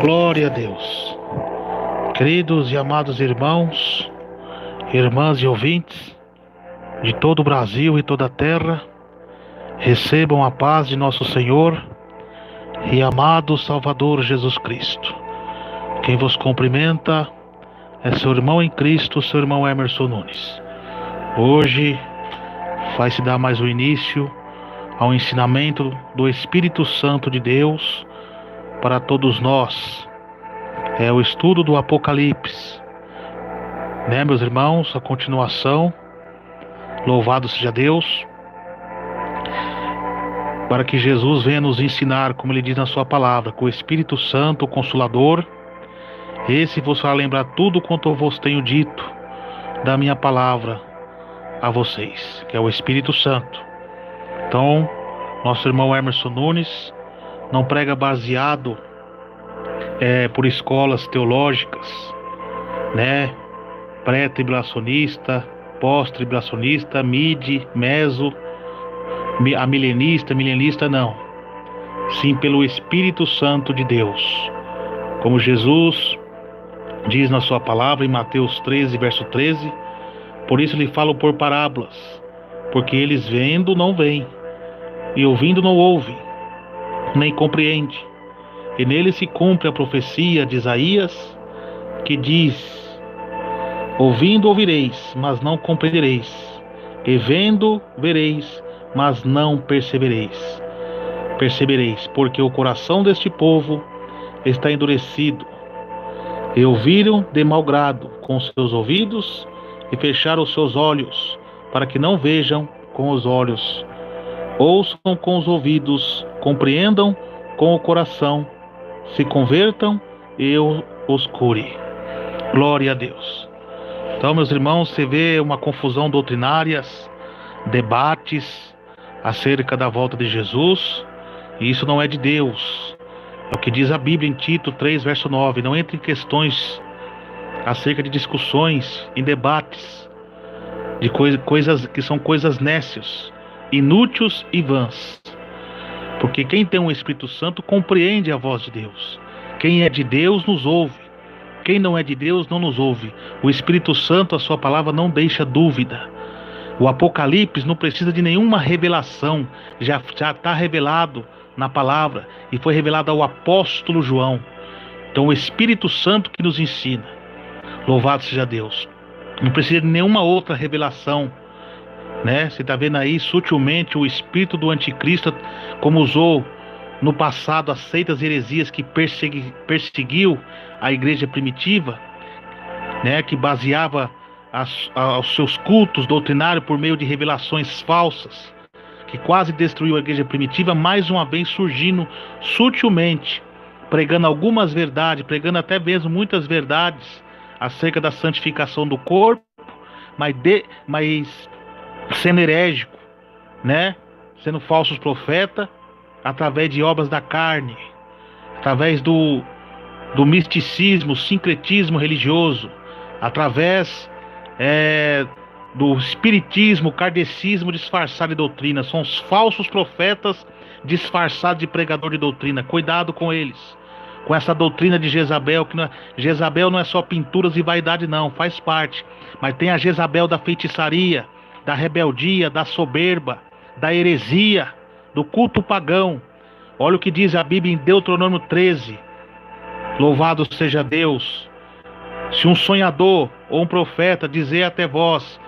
Glória a Deus. Queridos e amados irmãos, irmãs e ouvintes de todo o Brasil e toda a terra, recebam a paz de nosso Senhor e amado Salvador Jesus Cristo. Quem vos cumprimenta é seu irmão em Cristo, seu irmão Emerson Nunes. Hoje vai se dar mais o início ao ensinamento do Espírito Santo de Deus para todos nós. É o estudo do Apocalipse, né, meus irmãos? A continuação. Louvado seja Deus, para que Jesus venha nos ensinar, como Ele diz na sua palavra, com o Espírito Santo, o Consolador, esse vos fará lembrar tudo quanto eu vos tenho dito da minha palavra a vocês, que é o Espírito Santo. Então, nosso irmão Emerson Nunes não prega baseado por escolas teológicas, né? Pré-tribulacionista, pós-tribulacionista, mid, meso, milenista não. Sim, pelo Espírito Santo de Deus. Como Jesus diz na sua palavra em Mateus 13, verso 13, por isso lhe falo por parábolas, porque eles vendo não veem, e ouvindo não ouvem, nem compreendem. E nele se cumpre a profecia de Isaías, que diz: ouvindo ouvireis, mas não compreendereis, e vendo vereis, mas não percebereis, porque o coração deste povo está endurecido, e ouviram de mau grado com os seus ouvidos, e fecharam os seus olhos, para que não vejam com os olhos, ouçam com os ouvidos, compreendam com o coração, se convertam e eu os cure. Glória a Deus. Então, meus irmãos, você vê uma confusão doutrinárias, debates acerca da volta de Jesus, e isso não é de Deus. É o que diz a Bíblia em Tito 3, verso 9. Não entre em questões acerca de discussões, em debates, de coisas que são coisas nécias, inúteis e vãs. Porque quem tem um Espírito Santo compreende a voz de Deus. Quem é de Deus nos ouve. Quem não é de Deus não nos ouve. O Espírito Santo, a sua palavra, não deixa dúvida. O Apocalipse não precisa de nenhuma revelação. Já está revelado na palavra. E foi revelado ao apóstolo João. Então o Espírito Santo que nos ensina. Louvado seja Deus. Não precisa de nenhuma outra revelação, né? Você está vendo aí sutilmente o espírito do anticristo, como usou no passado as seitas e heresias que perseguiu a igreja primitiva, né? Que baseava os seus cultos doutrinários por meio de revelações falsas, que quase destruiu a igreja primitiva, mais uma vez surgindo sutilmente, pregando algumas verdades, pregando até mesmo muitas verdades acerca da santificação do corpo, mas sendo herégico, né? Sendo falsos profetas, através de obras da carne, através do misticismo, sincretismo religioso, através do espiritismo, kardecismo disfarçado de doutrina. São os falsos profetas disfarçados de pregador de doutrina. Cuidado com eles, com essa doutrina de Jezabel, Jezabel não é só pinturas e vaidade não, faz parte, mas tem a Jezabel da feitiçaria, da rebeldia, da soberba, da heresia, do culto pagão. Olha o que diz a Bíblia em Deuteronômio 13, louvado seja Deus. Se um sonhador ou um profeta dizer até vós,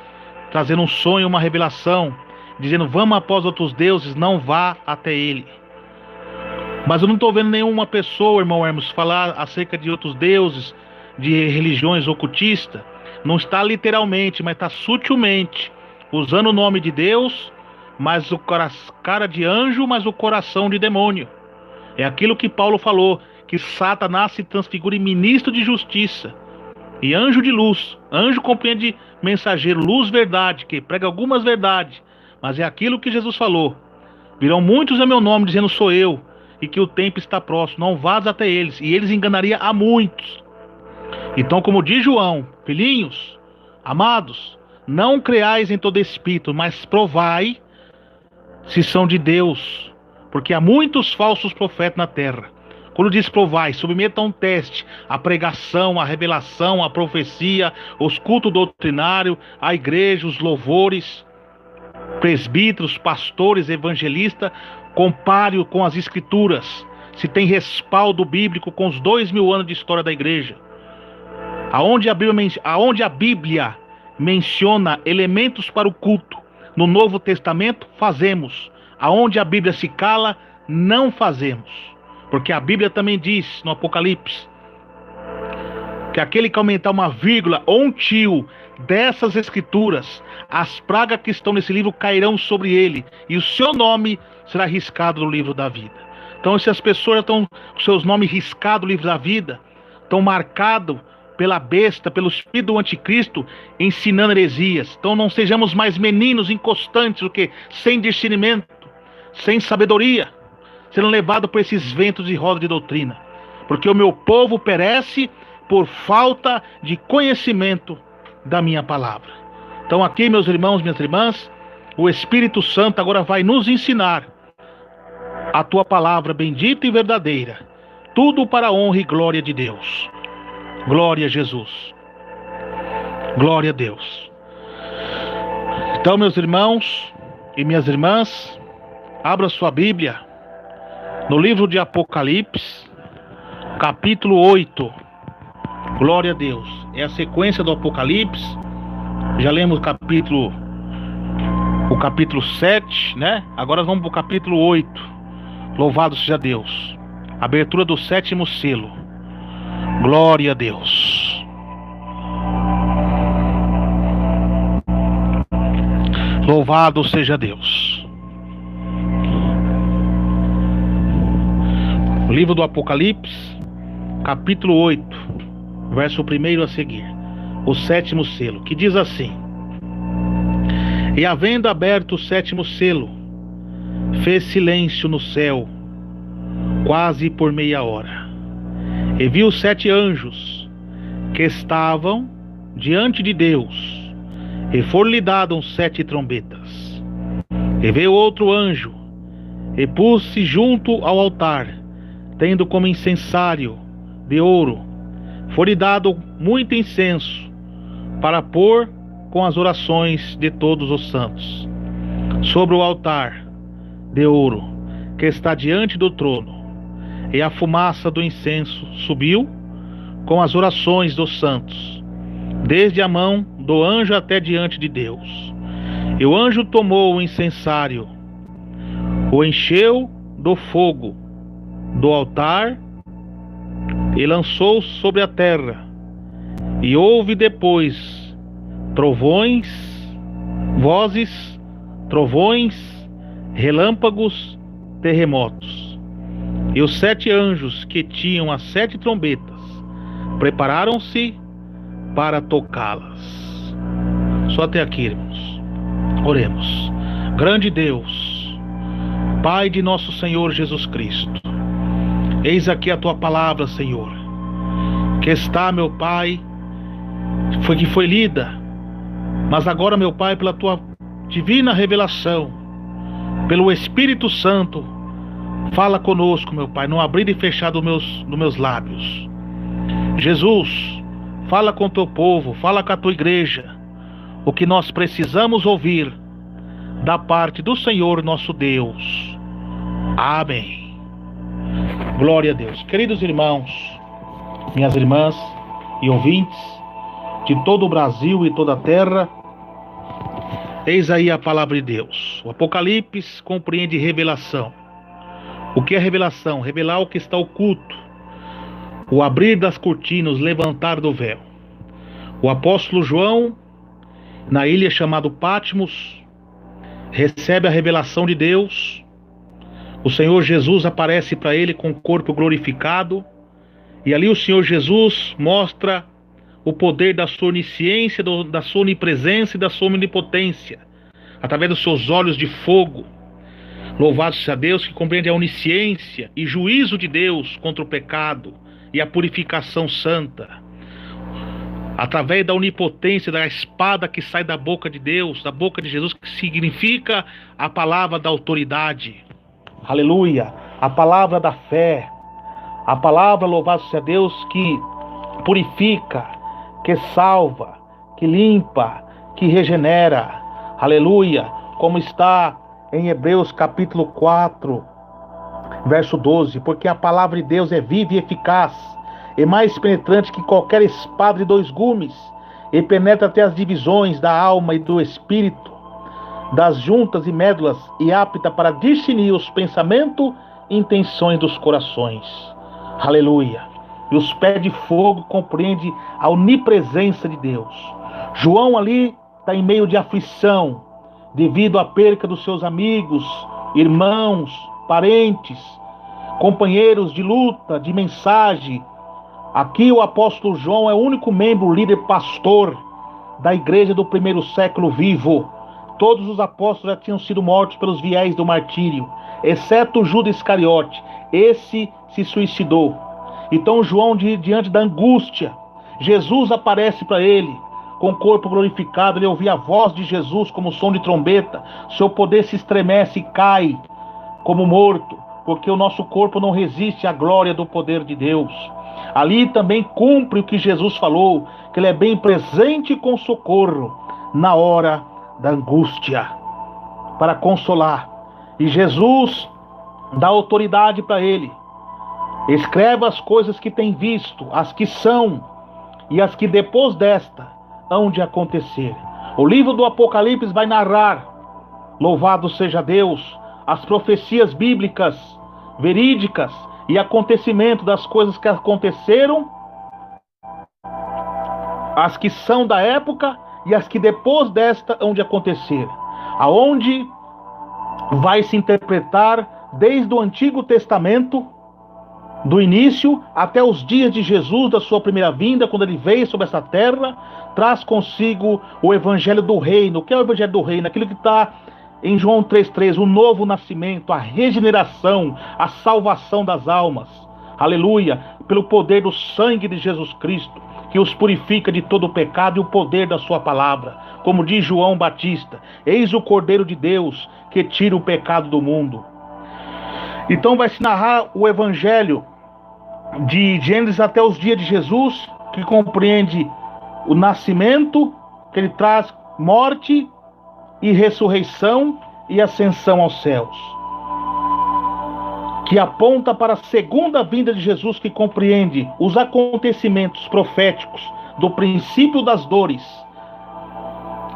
trazendo um sonho, uma revelação, dizendo vamos após outros deuses, não vá até ele. Mas eu não estou vendo nenhuma pessoa, irmão Hermes, falar acerca de outros deuses, de religiões ocultistas. Não está literalmente, mas está sutilmente, usando o nome de Deus, mas o cara de anjo, mas o coração de demônio. É aquilo que Paulo falou, que Satanás se transfigura em ministro de justiça e anjo de luz. Anjo compreende mensageiro, luz, verdade, que prega algumas verdades, mas é aquilo que Jesus falou: virão muitos a meu nome dizendo sou eu, e que o tempo está próximo, não vás até eles, e eles enganariam a muitos. Então, como diz João, filhinhos, amados, não creais em todo espírito, mas provai se são de Deus, porque há muitos falsos profetas na terra. Quando diz provai, submeta a um teste a pregação, a revelação, a profecia, os cultos doutrinários, a igreja, os louvores, presbíteros, pastores, evangelistas. Compare-o com as escrituras, se tem respaldo bíblico com os 2000 anos de história da igreja. Aonde a Bíblia menciona elementos para o culto, No Novo Testamento, fazemos. Aonde a Bíblia se cala, não fazemos. Porque a Bíblia também diz, no Apocalipse, que aquele que aumentar uma vírgula ou um tio dessas escrituras, as pragas que estão nesse livro cairão sobre ele, e o seu nome será riscado no livro da vida. Então, se as pessoas estão com seus nomes riscados no livro da vida, estão marcados pela besta, pelo espírito do anticristo, ensinando heresias. Então não sejamos mais meninos inconstantes, o que? Sem discernimento, sem sabedoria, sendo levados por esses ventos de roda de doutrina. Porque o meu povo perece por falta de conhecimento da minha palavra. Então aqui, meus irmãos, minhas irmãs, o Espírito Santo agora vai nos ensinar a tua palavra bendita e verdadeira. Tudo para a honra e glória de Deus. Glória a Jesus. Glória a Deus. Então, meus irmãos e minhas irmãs, abra sua Bíblia no livro de Apocalipse, capítulo 8. Glória a Deus. É a sequência do Apocalipse. Já lemos o capítulo 7, né? Agora vamos para o capítulo 8. Louvado seja Deus. Abertura do 7º selo. Glória a Deus. Louvado seja Deus. O livro do Apocalipse, capítulo 8, verso 1 a seguir. O 7º selo, que diz assim: E havendo aberto o 7º selo, fez silêncio no céu, quase por meia hora. E viu 7 anjos que estavam diante de Deus, e foram-lhe dadas 7 trombetas. E veio outro anjo, e pôs-se junto ao altar, tendo como incensário de ouro. Foi-lhe dado muito incenso, para pôr com as orações de todos os santos, sobre o altar de ouro, que está diante do trono. E a fumaça do incenso subiu com as orações dos santos, desde a mão do anjo até diante de Deus. E o anjo tomou o incensário, o encheu do fogo do altar e lançou sobre a terra. E houve depois trovões, vozes, trovões, relâmpagos, terremotos. E os 7 anjos que tinham as 7 trombetas prepararam-se para tocá-las. Só até aqui, irmãos. Oremos. Grande Deus, Pai de nosso Senhor Jesus Cristo, eis aqui a tua palavra, Senhor, que está, meu Pai, que foi lida, mas agora, meu Pai, pela tua divina revelação, pelo Espírito Santo, fala conosco, meu Pai, no abrir e fechar dos meus lábios. Jesus, fala com o teu povo, fala com a tua igreja, o que nós precisamos ouvir da parte do Senhor nosso Deus. Amém. Glória a Deus. Queridos irmãos, minhas irmãs e ouvintes de todo o Brasil e toda a terra, eis aí a palavra de Deus. O Apocalipse compreende revelação. O que é revelação? Revelar o que está oculto, o abrir das cortinas, levantar do véu. O apóstolo João, na ilha chamada Patmos, recebe a revelação de Deus. O Senhor Jesus aparece para ele com o corpo glorificado, e ali o Senhor Jesus mostra o poder da sua onisciência, da sua onipresença e da sua onipotência, através dos seus olhos de fogo. Louvado seja Deus, que compreende a onisciência e juízo de Deus contra o pecado e a purificação santa. Através da onipotência, da espada que sai da boca de Deus, da boca de Jesus, que significa a palavra da autoridade. Aleluia! A palavra da fé. A palavra, louvado seja Deus, que purifica, que salva, que limpa, que regenera. Aleluia! Como está em Hebreus capítulo 4, verso 12, porque a palavra de Deus é viva e eficaz, e mais penetrante que qualquer espada de 2 gumes, e penetra até as divisões da alma e do espírito, das juntas e médulas e apta para discernir os pensamentos e intenções dos corações. Aleluia. E os pés de fogo compreende a onipresença de Deus. João ali está em meio de aflição, devido à perca dos seus amigos, irmãos, parentes, companheiros de luta, de mensagem. Aqui o apóstolo João é o único membro, líder, pastor da igreja do primeiro século vivo. Todos os apóstolos já tinham sido mortos pelos viés do martírio, exceto Judas Iscariote. Esse se suicidou. Então João, diante da angústia, Jesus aparece para ele com o corpo glorificado. Ele ouvia a voz de Jesus como som de trombeta. Seu poder se estremece e cai como morto, porque o nosso corpo não resiste à glória do poder de Deus. Ali também cumpre o que Jesus falou, que ele é bem presente com socorro na hora da angústia, para consolar. E Jesus dá autoridade para ele. Escreva as coisas que tem visto, as que são e as que depois desta hão de acontecer. O livro do Apocalipse vai narrar, louvado seja Deus, as profecias bíblicas, verídicas e acontecimento das coisas que aconteceram, as que são da época e as que depois desta hão de acontecer, aonde vai se interpretar desde o Antigo Testamento, do início até os dias de Jesus, da sua primeira vinda, quando ele veio sobre essa terra, traz consigo o Evangelho do Reino. O que é o Evangelho do Reino? Aquilo que está em João 3,3, o novo nascimento, a regeneração, a salvação das almas. Aleluia! Pelo poder do sangue de Jesus Cristo, que os purifica de todo o pecado, e o poder da sua palavra. Como diz João Batista: eis o Cordeiro de Deus que tira o pecado do mundo. Então vai se narrar o Evangelho de Gênesis até os dias de Jesus, que compreende o nascimento, que ele traz morte e ressurreição e ascensão aos céus, que aponta para a segunda vinda de Jesus, que compreende os acontecimentos proféticos do princípio das dores,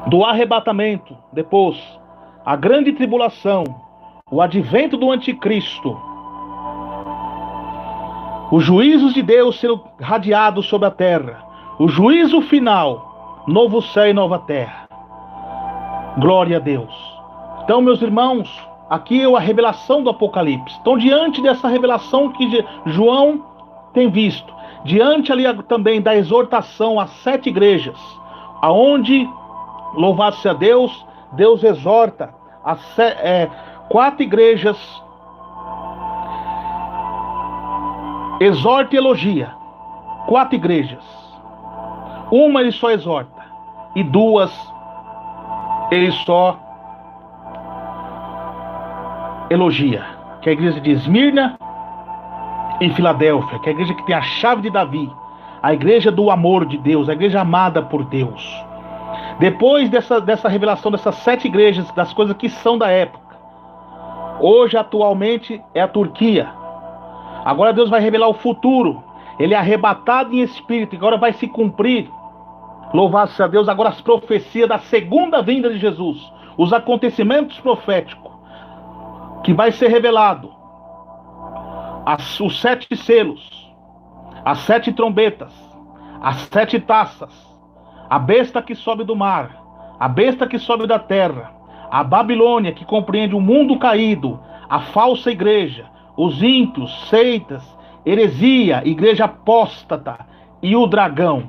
do arrebatamento, depois a grande tribulação, o advento do anticristo, os juízos de Deus sendo radiados sobre a terra, o juízo final, novo céu e nova terra. Glória a Deus. Então, meus irmãos, aqui é a revelação do Apocalipse. Então, diante dessa revelação que João tem visto, diante ali também da exortação às 7 igrejas, aonde, louvado seja Deus, Deus exorta as 4 igrejas, exorta e elogia. 4 igrejas. Uma ele só exorta, e 2 ele só elogia, que é a igreja de Esmirna e Filadélfia, que é a igreja que tem a chave de Davi, a igreja do amor de Deus, a igreja amada por Deus. Depois dessa revelação dessas 7 igrejas, das coisas que são da época, hoje atualmente é a Turquia. Agora Deus vai revelar o futuro. Ele é arrebatado em espírito, agora vai se cumprir, louvado seja Deus, agora as profecias da segunda vinda de Jesus, os acontecimentos proféticos, que vai ser revelado, os 7 selos, as 7 trombetas, as 7 taças, a besta que sobe do mar, a besta que sobe da terra, a Babilônia, que compreende o mundo caído, a falsa igreja, os ímpios, seitas, heresia, igreja apóstata e o dragão,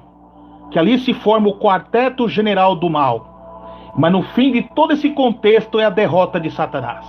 que ali se forma o quarteto general do mal. Mas no fim de todo esse contexto é a derrota de Satanás.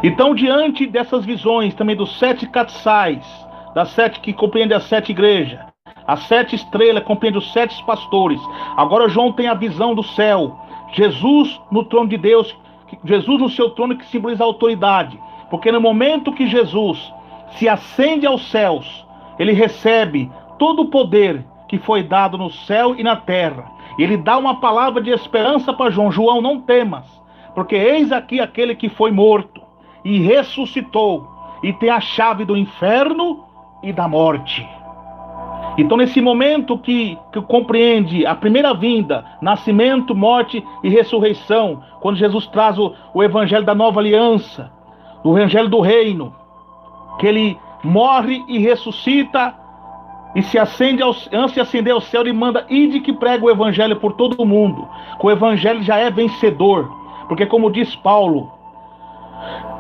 Então, diante dessas visões também dos 7 catsais, das 7 que compreende as 7 igrejas, as 7 estrelas compreende os 7 pastores. Agora João tem a visão do céu, Jesus no trono de Deus, Jesus no seu trono, que simboliza a autoridade, porque no momento que Jesus se ascende aos céus, ele recebe todo o poder que foi dado no céu e na terra. Ele dá uma palavra de esperança para João: João, não temas, porque eis aqui aquele que foi morto e ressuscitou, e tem a chave do inferno e da morte. Então, nesse momento que compreende a primeira vinda, nascimento, morte e ressurreição, quando Jesus traz o evangelho da nova aliança, o evangelho do reino, que ele morre e ressuscita e se acende antes de ascender ao céu, ele manda: ide que prega o evangelho por todo o mundo, que o evangelho já é vencedor, porque como diz Paulo,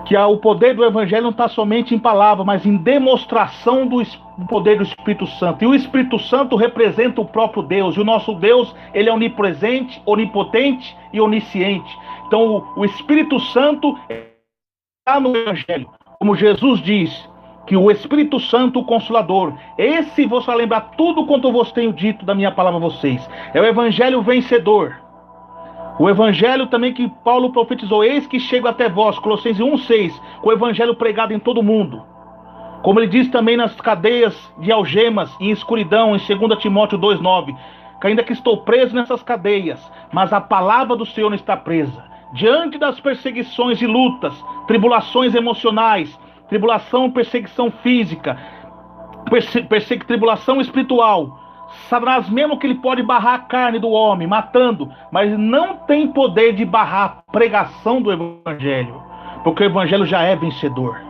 que o poder do evangelho não está somente em palavra, mas em demonstração do poder do Espírito Santo. E o Espírito Santo representa o próprio Deus. E o nosso Deus, ele é onipresente, onipotente e onisciente. Então o Espírito Santo está no evangelho. Como Jesus diz, que o Espírito Santo, o Consolador, esse vos vai lembrar tudo quanto eu vos tenho dito da minha palavra a vocês. É o evangelho vencedor. O evangelho também que Paulo profetizou: eis que chego até vós, Colossenses 1,6, com o evangelho pregado em todo o mundo. Como ele diz também nas cadeias de algemas e em escuridão, em 2 Timóteo 2,9, que ainda que estou preso nessas cadeias, mas a palavra do Senhor não está presa. Diante das perseguições e lutas, tribulações emocionais, tribulação, perseguição física, tribulação espiritual, Satanás, mesmo que ele pode barrar a carne do homem, matando, mas não tem poder de barrar a pregação do evangelho, porque o evangelho já é vencedor.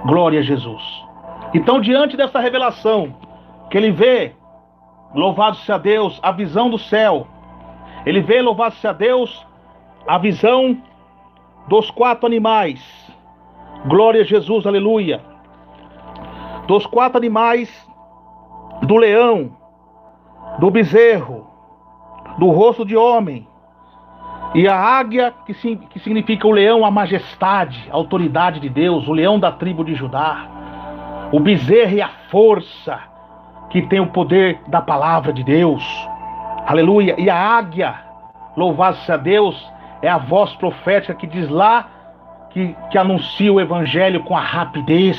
Glória a Jesus. Então, diante dessa revelação, que ele vê, louvado seja Deus, a visão do céu, ele vê, louvado seja Deus, a visão dos 4 animais. Glória a Jesus, aleluia. Dos 4 animais, do leão, do bezerro, do rosto de homem, e a águia, que significa o leão, a majestade, a autoridade de Deus, o leão da tribo de Judá, o bezerro e a força, que tem o poder da palavra de Deus, aleluia. E a águia, louvado seja Deus, é a voz profética que diz lá, que anuncia o evangelho com a rapidez.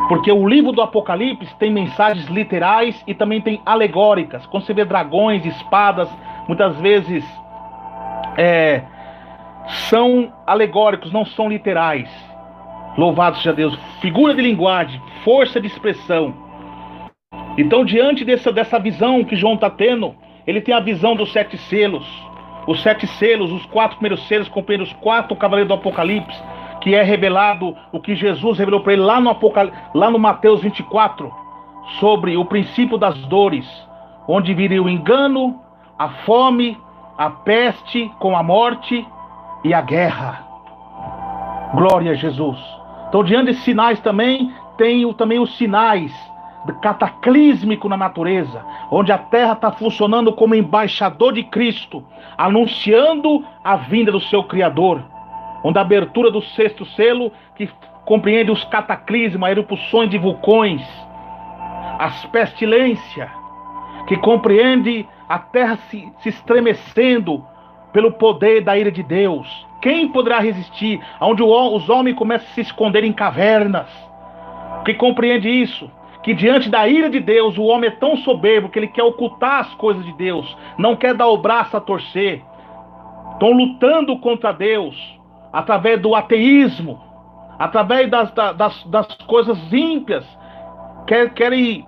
Porque o livro do Apocalipse tem mensagens literais e também tem alegóricas. Quando você vê dragões, espadas, muitas vezes são alegóricos, não são literais. Louvado seja Deus. Figura de linguagem, força de expressão. Então, diante dessa visão que João está tendo, ele tem a visão dos 7 selos. Os 7 selos, os 4 primeiros selos, compreendem os 4 cavaleiros do Apocalipse, que é revelado o que Jesus revelou para ele lá no Mateus 24, sobre o princípio das dores, onde viria o engano, a fome, a peste com a morte e a guerra. Glória a Jesus. Então, diante desses sinais também, tem também os sinais cataclísmico na natureza, onde a terra está funcionando como embaixador de Cristo, anunciando a vinda do seu Criador. Onde a abertura do 6º selo, que compreende os cataclismas, erupções de vulcões, as pestilências, que compreende a terra se estremecendo pelo poder da ira de Deus. Quem poderá resistir? Onde os homens começam a se esconder em cavernas. Que compreende isso? Que diante da ira de Deus, o homem é tão soberbo que ele quer ocultar as coisas de Deus, não quer dar o braço a torcer. Estão lutando contra Deus, através do ateísmo, através das coisas ímpias, querem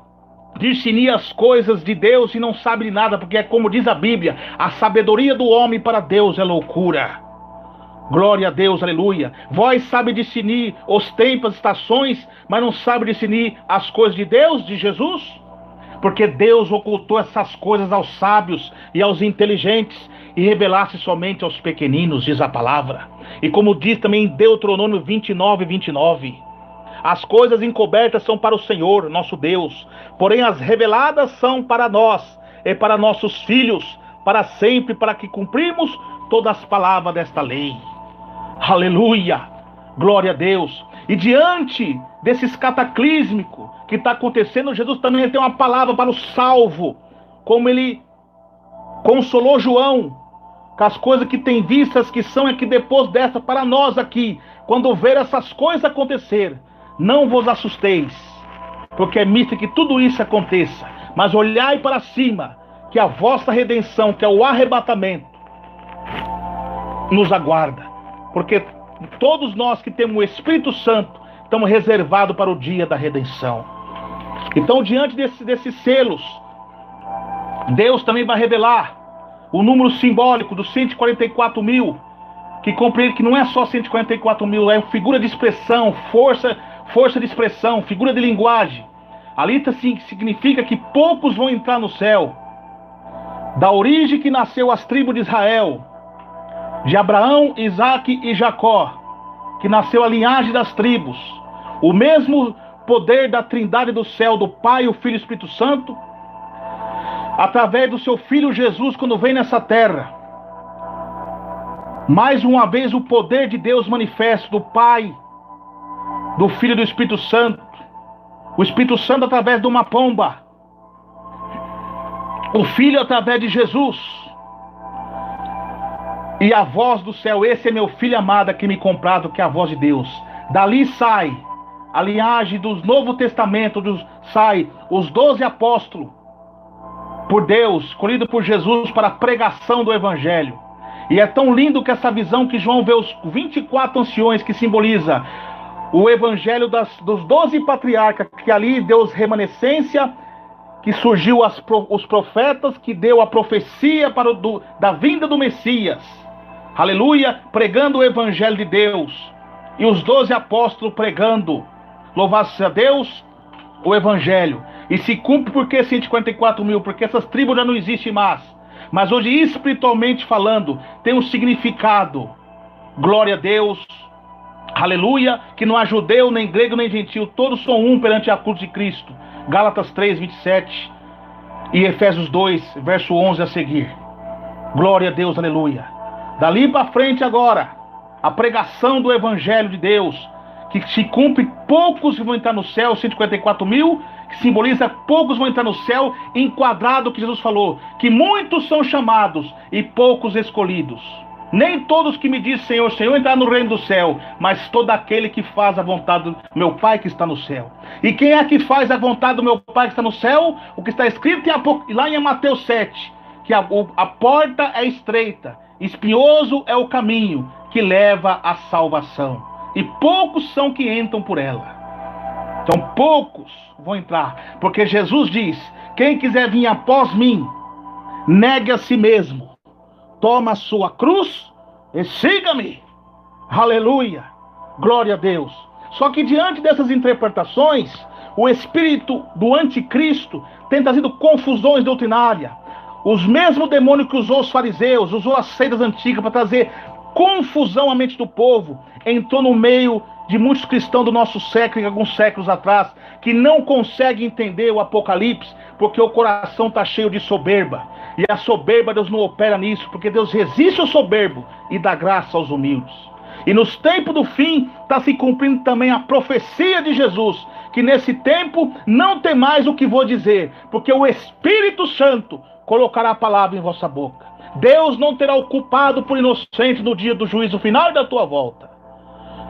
discernir as coisas de Deus e não sabem de nada, porque é como diz a Bíblia, a sabedoria do homem para Deus é loucura. Glória a Deus, aleluia. Vós sabe discernir os tempos, as estações, mas não sabe discernir as coisas de Deus, de Jesus? Porque Deus ocultou essas coisas aos sábios e aos inteligentes e revelasse somente aos pequeninos, diz a palavra. E como diz também em Deuteronômio 29:29, as coisas encobertas são para o Senhor, nosso Deus, porém as reveladas são para nós e para nossos filhos, para sempre, para que cumprimos todas as palavras desta lei. Aleluia, glória a Deus. E diante desses cataclísmicos que está acontecendo, Jesus também tem uma palavra para o salvo, como ele consolou João, com as coisas que tem vistas, que são aqui depois dessa, para nós aqui, quando ver essas coisas acontecer, não vos assusteis, porque é misto que tudo isso aconteça, mas olhai para cima, que a vossa redenção, que é o arrebatamento, nos aguarda, porque todos nós que temos o Espírito Santo, estamos reservados para o dia da redenção. Então, diante desses selos, Deus também vai revelar o número simbólico dos 144 mil, que compreende que não é só 144 mil, é figura de expressão, força de expressão, figura de linguagem. Ali significa que poucos vão entrar no céu. Da origem que nasceu as tribos de Israel, de Abraão, Isaque e Jacó, que nasceu a linhagem das tribos, o mesmo poder da trindade do céu, do Pai, o Filho e o Espírito Santo, através do seu Filho Jesus, quando vem nessa terra. Mais uma vez o poder de Deus manifesto, do Pai, do Filho e do Espírito Santo. O Espírito Santo através de uma pomba, o Filho através de Jesus, e a voz do céu: esse é meu Filho amado, que me comprado, que é a voz de Deus. Dali sai a linhagem do Novo Testamento, sai os 12 apóstolos, por Deus, escolhido por Jesus para a pregação do Evangelho. E é tão lindo que essa visão que João vê os 24 anciões, que simboliza o Evangelho dos 12 patriarcas, que ali deu remanescência, que surgiu os profetas, que deu a profecia da vinda do Messias. Aleluia, pregando o Evangelho de Deus. E os 12 apóstolos pregando, louvado seja Deus, o Evangelho. E se cumpre por que 144 mil? Porque essas tribos já não existem mais. Mas hoje, espiritualmente falando, tem um significado. Glória a Deus. Aleluia. Que não há judeu, nem grego, nem gentil. Todos são um perante a cruz de Cristo. Gálatas 3, 27. E Efésios 2, verso 11 a seguir. Glória a Deus, aleluia. Dali para frente agora, a pregação do Evangelho de Deus, que se cumpre, poucos vão entrar no céu, 144 mil, que simboliza poucos vão entrar no céu, enquadrado o que Jesus falou, que muitos são chamados e poucos escolhidos. Nem todos que me dizem Senhor, Senhor entrar no reino do céu, mas todo aquele que faz a vontade do meu Pai que está no céu. E quem é que faz a vontade do meu Pai que está no céu? O que está escrito lá em Mateus 7, que a porta é estreita, espinhoso é o caminho que leva à salvação, e poucos são que entram por ela. Então poucos vão entrar, porque Jesus diz: quem quiser vir após mim, negue a si mesmo, toma a sua cruz e siga-me. Aleluia, glória a Deus. Só que diante dessas interpretações, o espírito do anticristo tem trazido confusões doutrinárias. Os mesmos demônios que usou os fariseus, usou as seitas antigas para trazer confusão à mente do povo, entrou no meio de muitos cristãos do nosso século e alguns séculos atrás, que não conseguem entender o Apocalipse, porque o coração está cheio de soberba. E a soberba, Deus não opera nisso, porque Deus resiste ao soberbo e dá graça aos humildes. E nos tempos do fim está se cumprindo também a profecia de Jesus, que nesse tempo não tem mais o que vou dizer, porque o Espírito Santo colocará a palavra em vossa boca. Deus não terá o culpado por inocente no dia do juízo final e da tua volta.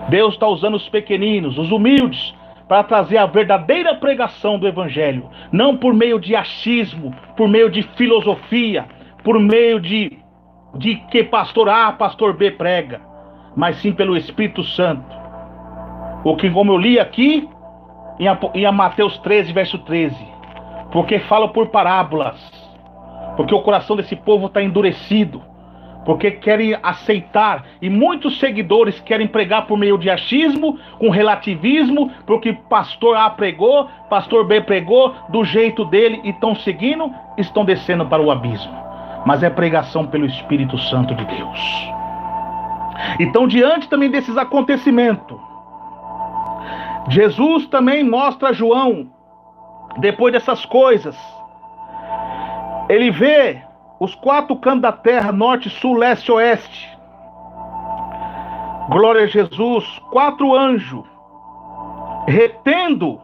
Deus está usando os pequeninos, os humildes, para trazer a verdadeira pregação do Evangelho. Não por meio de achismo, por meio de filosofia, por meio de que pastor A, pastor B prega, mas sim pelo Espírito Santo. O que, como eu li aqui, em Mateus 13, verso 13. Porque fala por parábolas. Porque o coração desse povo está endurecido. Porque querem aceitar, e muitos seguidores querem pregar por meio de achismo, com relativismo, porque pastor A pregou, pastor B pregou, do jeito dele, e estão seguindo, estão descendo para o abismo. Mas é pregação pelo Espírito Santo de Deus. Então, diante também desses acontecimentos, Jesus também mostra a João, depois dessas coisas, ele vê os 4 cantos da terra, norte, sul, leste e oeste. Glória a Jesus. 4 anjos retendo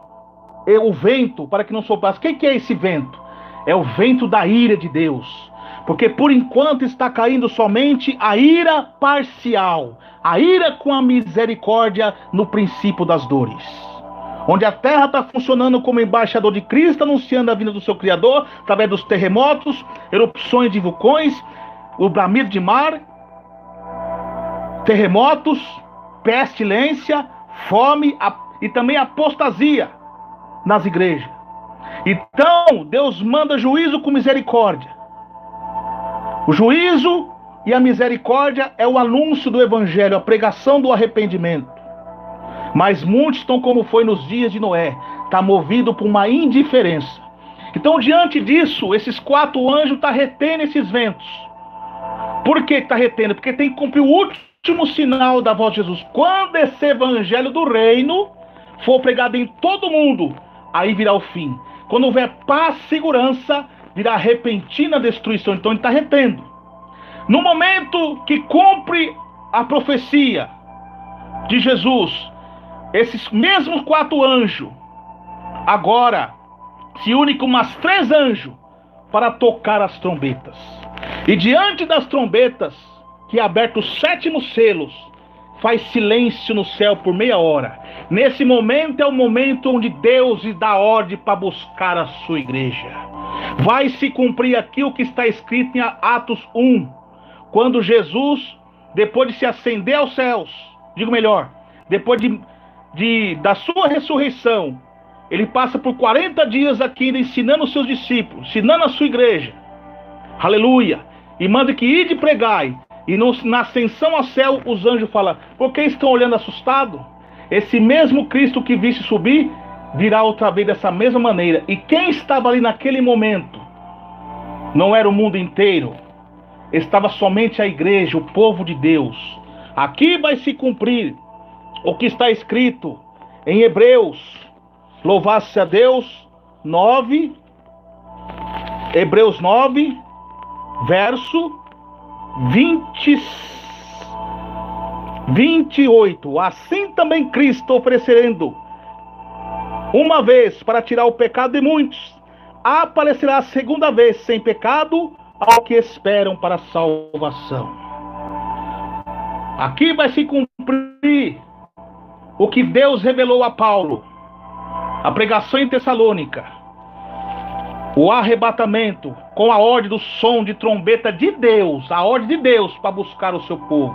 o vento para que não soprasse. O que é esse vento? É o vento da ira de Deus. Porque por enquanto está caindo somente a ira parcial, a ira com a misericórdia no princípio das dores. Onde a terra está funcionando como embaixador de Cristo, anunciando a vinda do seu Criador, através dos terremotos, erupções de vulcões, o bramido de mar, terremotos, pestilência, fome e também apostasia nas igrejas. Então, Deus manda juízo com misericórdia. O juízo e a misericórdia é o anúncio do evangelho, a pregação do arrependimento. Mas muitos estão como foi nos dias de Noé, está movido por uma indiferença. Então, diante disso, esses 4 anjos estão retendo esses ventos. Por que está retendo? Porque tem que cumprir o último sinal da voz de Jesus. Quando esse evangelho do reino for pregado em todo mundo, aí virá o fim. Quando houver paz, segurança, virá repentina destruição. Então ele está retendo. No momento que cumpre a profecia de Jesus, esses mesmos 4 anjos agora se unem com umas 3 anjos para tocar as trombetas. E diante das trombetas, que é aberto os 7º selos, faz silêncio no céu por meia hora. Nesse momento é o momento onde Deus dá ordem para buscar a sua igreja. Vai se cumprir aqui o que está escrito em Atos 1, quando Jesus, depois de se ascender aos céus, digo melhor, depois da sua ressurreição, ele passa por 40 dias aqui ensinando os seus discípulos, ensinando a sua igreja. Aleluia! E manda que ide e pregai. E na ascensão ao céu, os anjos falam: por que estão olhando assustados? Esse mesmo Cristo que viste subir, virá outra vez dessa mesma maneira. E quem estava ali naquele momento? Não era o mundo inteiro. Estava somente a igreja, o povo de Deus. Aqui vai se cumprir o que está escrito em Hebreus. Louvado-se a Deus, 9. Hebreus 9, verso 28. Assim também Cristo, oferecendo uma vez para tirar o pecado de muitos, aparecerá a segunda vez sem pecado ao que esperam para a salvação. Aqui vai se cumprir o que Deus revelou a Paulo, a pregação em Tessalônica, o arrebatamento com a ordem do som de trombeta de Deus, a ordem de Deus para buscar o seu povo.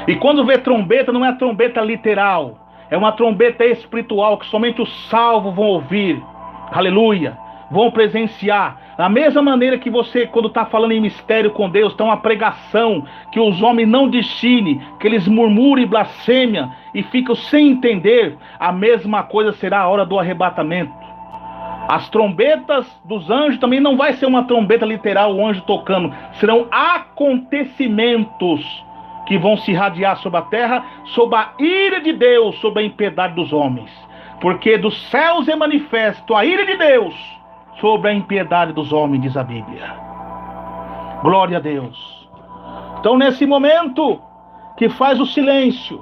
E quando vê trombeta, não é a trombeta literal, é uma trombeta espiritual que somente os salvos vão ouvir. Aleluia! Vão presenciar. Da mesma maneira que você, quando está falando em mistério com Deus, está uma pregação que os homens não discernem, que eles murmuram e blasfêmiam e ficam sem entender, a mesma coisa será a hora do arrebatamento. As trombetas dos anjos também não vai ser uma trombeta literal, o anjo tocando. Serão acontecimentos que vão se irradiar sobre a terra, sob a ira de Deus, sobre a impiedade dos homens. Porque dos céus é manifesto a ira de Deus sobre a impiedade dos homens, diz a Bíblia. Glória a Deus. Então, nesse momento que faz o silêncio,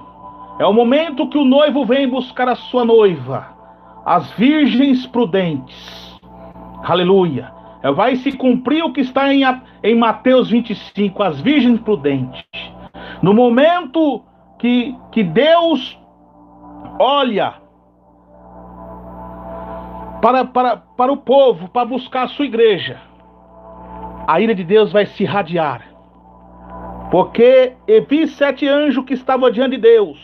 é o momento que o noivo vem buscar a sua noiva, as virgens prudentes. Aleluia. Vai se cumprir o que está em Mateus 25, as virgens prudentes. No momento que Deus olha para o povo, para buscar a sua igreja, a ira de Deus vai se irradiar. Porque vi 7 anjos que estavam diante de Deus,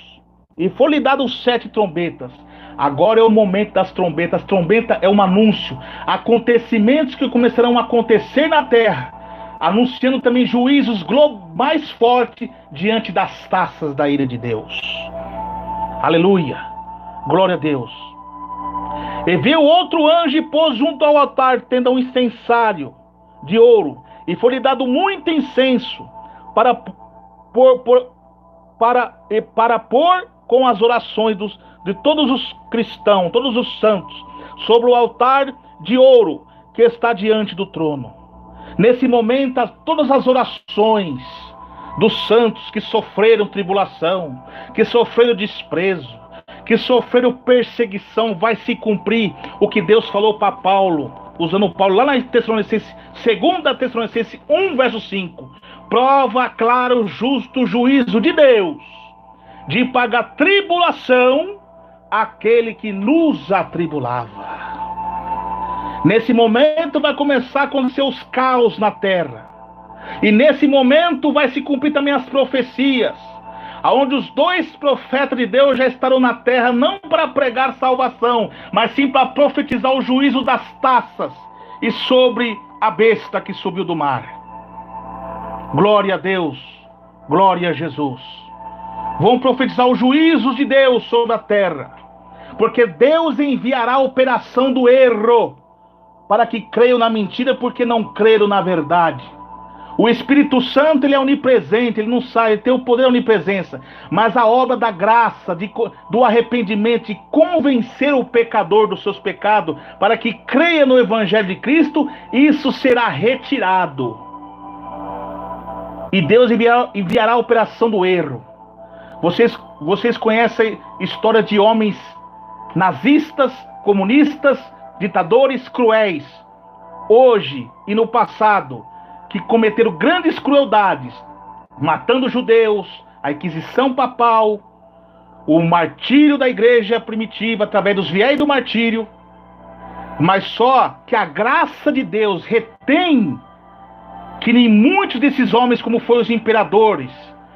e foram-lhe dados 7 trombetas. Agora é o momento das trombetas. Trombeta é um anúncio, acontecimentos que começarão a acontecer na terra, anunciando também juízos mais fortes diante das taças da ira de Deus. Aleluia, glória a Deus. E viu outro anjo e pôs junto ao altar, tendo um incensário de ouro, e foi-lhe dado muito incenso para pôr com as orações de todos os cristãos, todos os santos, sobre o altar de ouro que está diante do trono. Nesse momento, todas as orações dos santos que sofreram tribulação, que sofreram desprezo, que sofreram perseguição, vai se cumprir o que Deus falou para Paulo, usando Paulo lá na Tessalonicenses, 2 Tessalonicenses 1, verso 5. Prova clara o justo juízo de Deus, de pagar tribulação àquele que nos atribulava. Nesse momento vai começar a acontecer os caos na terra. E nesse momento vai se cumprir também as profecias. aonde os 2 profetas de Deus já estarão na terra, não para pregar salvação, mas sim para profetizar o juízo das taças e sobre a besta que subiu do mar. Glória a Deus, glória a Jesus. Vão profetizar os juízos de Deus sobre a terra, porque Deus enviará a operação do erro para que creiam na mentira, porque não creram na verdade. O Espírito Santo, ele é onipresente, ele não sai, ele tem o poder da onipresença, mas a obra da graça, do arrependimento, de convencer o pecador dos seus pecados, para que creia no Evangelho de Cristo, isso será retirado. E Deus enviará a operação do erro. Vocês conhecem a história de homens nazistas, comunistas, ditadores cruéis, hoje e no passado, que cometeram grandes crueldades, matando judeus, a Inquisição papal, o martírio da igreja primitiva, através dos fiéis do martírio, mas só que a graça de Deus retém que nem muitos desses homens, como foram os imperadores,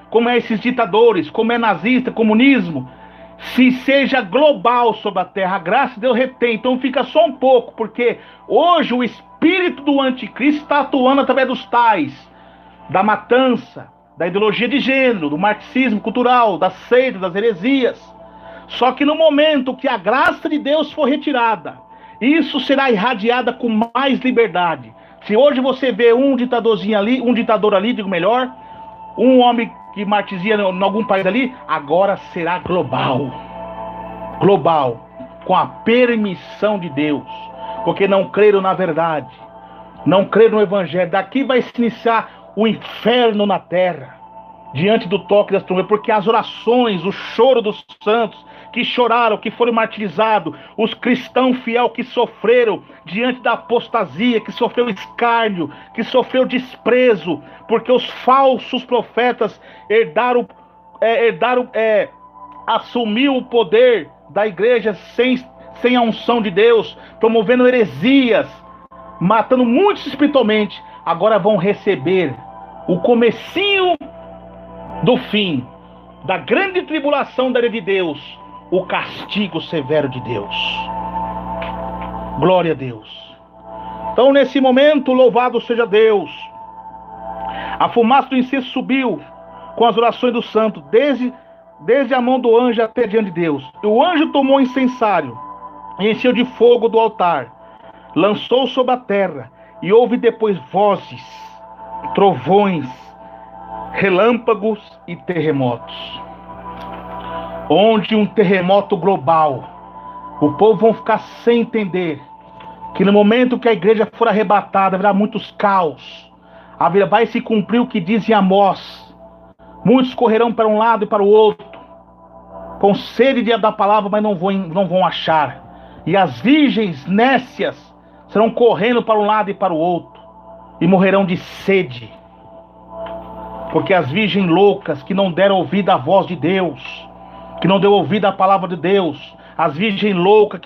como é esses ditadores, como é nazista, comunismo, se seja global sobre a terra, a graça de Deus retém. Então fica só um pouco, porque hoje o espírito do anticristo está atuando através dos tais, da matança, da ideologia de gênero, do marxismo cultural, das seitas, das heresias. Só que no momento que a graça de Deus for retirada, isso será irradiada com mais liberdade. Se hoje você vê um ditadorzinho ali, um ditador ali, digo melhor, um homem que martiria em algum país ali, agora será global. Global, com a permissão de Deus, porque não creram na verdade, não creram no Evangelho. Daqui vai se iniciar o inferno na terra, diante do toque das trombetas, porque as orações, o choro dos santos, que choraram, que foram martirizados, os cristãos fiéis que sofreram diante da apostasia, que sofreu escárnio, que sofreu desprezo, porque os falsos profetas assumiu o poder da igreja sem a unção de Deus, promovendo heresias, matando muitos espiritualmente. Agora vão receber o comecinho do fim, da grande tribulação da ira de Deus, o castigo severo de Deus. Glória a Deus. Então nesse momento, louvado seja Deus, a fumaça do incenso subiu com as orações do santo, desde a mão do anjo até diante de Deus. E o anjo tomou o incensário e encheu de fogo do altar, lançou sobre a terra, e houve depois vozes, trovões, relâmpagos e terremotos. Onde um terremoto global, o povo vão ficar sem entender que no momento que a igreja for arrebatada, haverá muitos caos, vai se cumprir o que diz em Amós. Muitos correrão para um lado e para o outro, com sede da palavra, mas não vão achar. E as virgens nécias serão correndo para um lado e para o outro, e morrerão de sede. Porque as virgens loucas que não deram ouvido à voz de Deus, que não deu ouvido à palavra de Deus, as virgens loucas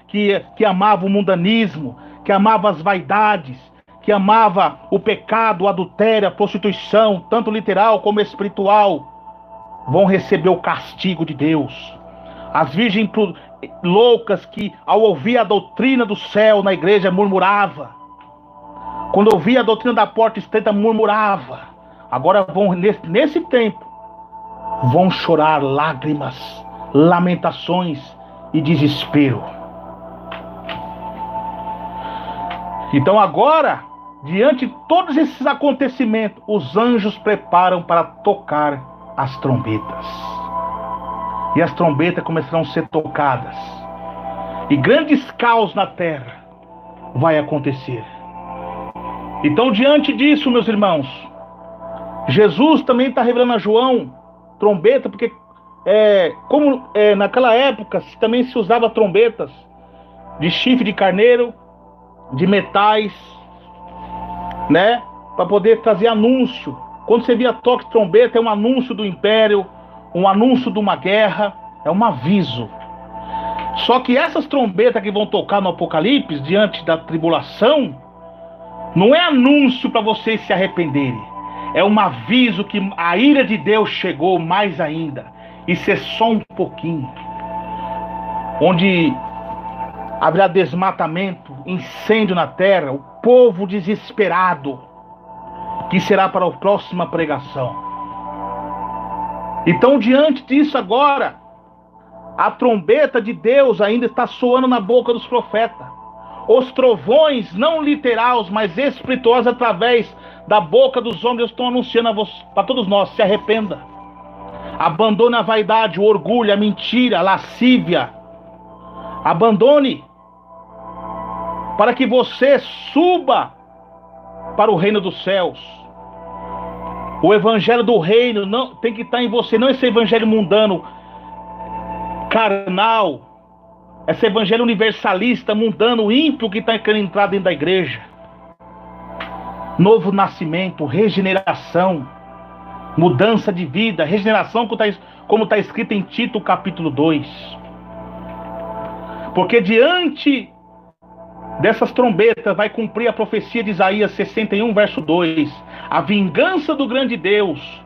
que amavam o mundanismo, que amavam as vaidades, que amavam o pecado, o adultério, a prostituição, tanto literal como espiritual, vão receber o castigo de Deus. As virgens loucas que, ao ouvir a doutrina do céu na igreja, murmurava. Quando ouvia a doutrina da porta estreita, murmurava. Agora vão, nesse tempo, vão chorar lágrimas, lamentações e desespero. Então agora, diante de todos esses acontecimentos, os anjos preparam para tocar as trombetas. E as trombetas começarão a ser tocadas. E grandes caos na terra vai acontecer. Então, diante disso, meus irmãos, Jesus também está revelando a João trombeta, porque naquela época também se usava trombetas de chifre de carneiro, de metais, né, para poder trazer anúncio. Quando você via toque de trombeta, é um anúncio do império, um anúncio de uma guerra, é um aviso. Só que essas trombetas que vão tocar no Apocalipse, diante da tribulação, não é anúncio para vocês se arrependerem, É um aviso que a ira de Deus chegou mais ainda. Isso é só um pouquinho. Onde haverá desmatamento, incêndio na terra, o povo desesperado, que será para a próxima pregação. Então, diante disso agora, a trombeta de Deus ainda está soando na boca dos profetas. Os trovões, não literais, mas espirituais, através da boca dos homens, estão anunciando para todos nós: se arrependa. Abandone a vaidade, o orgulho, a mentira, a lascívia. Abandone, para que você suba para o reino dos céus. O evangelho do reino não tem que estar em você, não esse evangelho mundano, carnal, esse evangelho universalista, mundano, ímpio, que está querendo entrar dentro da igreja. Novo nascimento, regeneração, mudança de vida, regeneração, como está escrito em Tito capítulo 2. Porque diante dessas trombetas vai cumprir a profecia de Isaías 61, verso 2. A vingança do grande Deus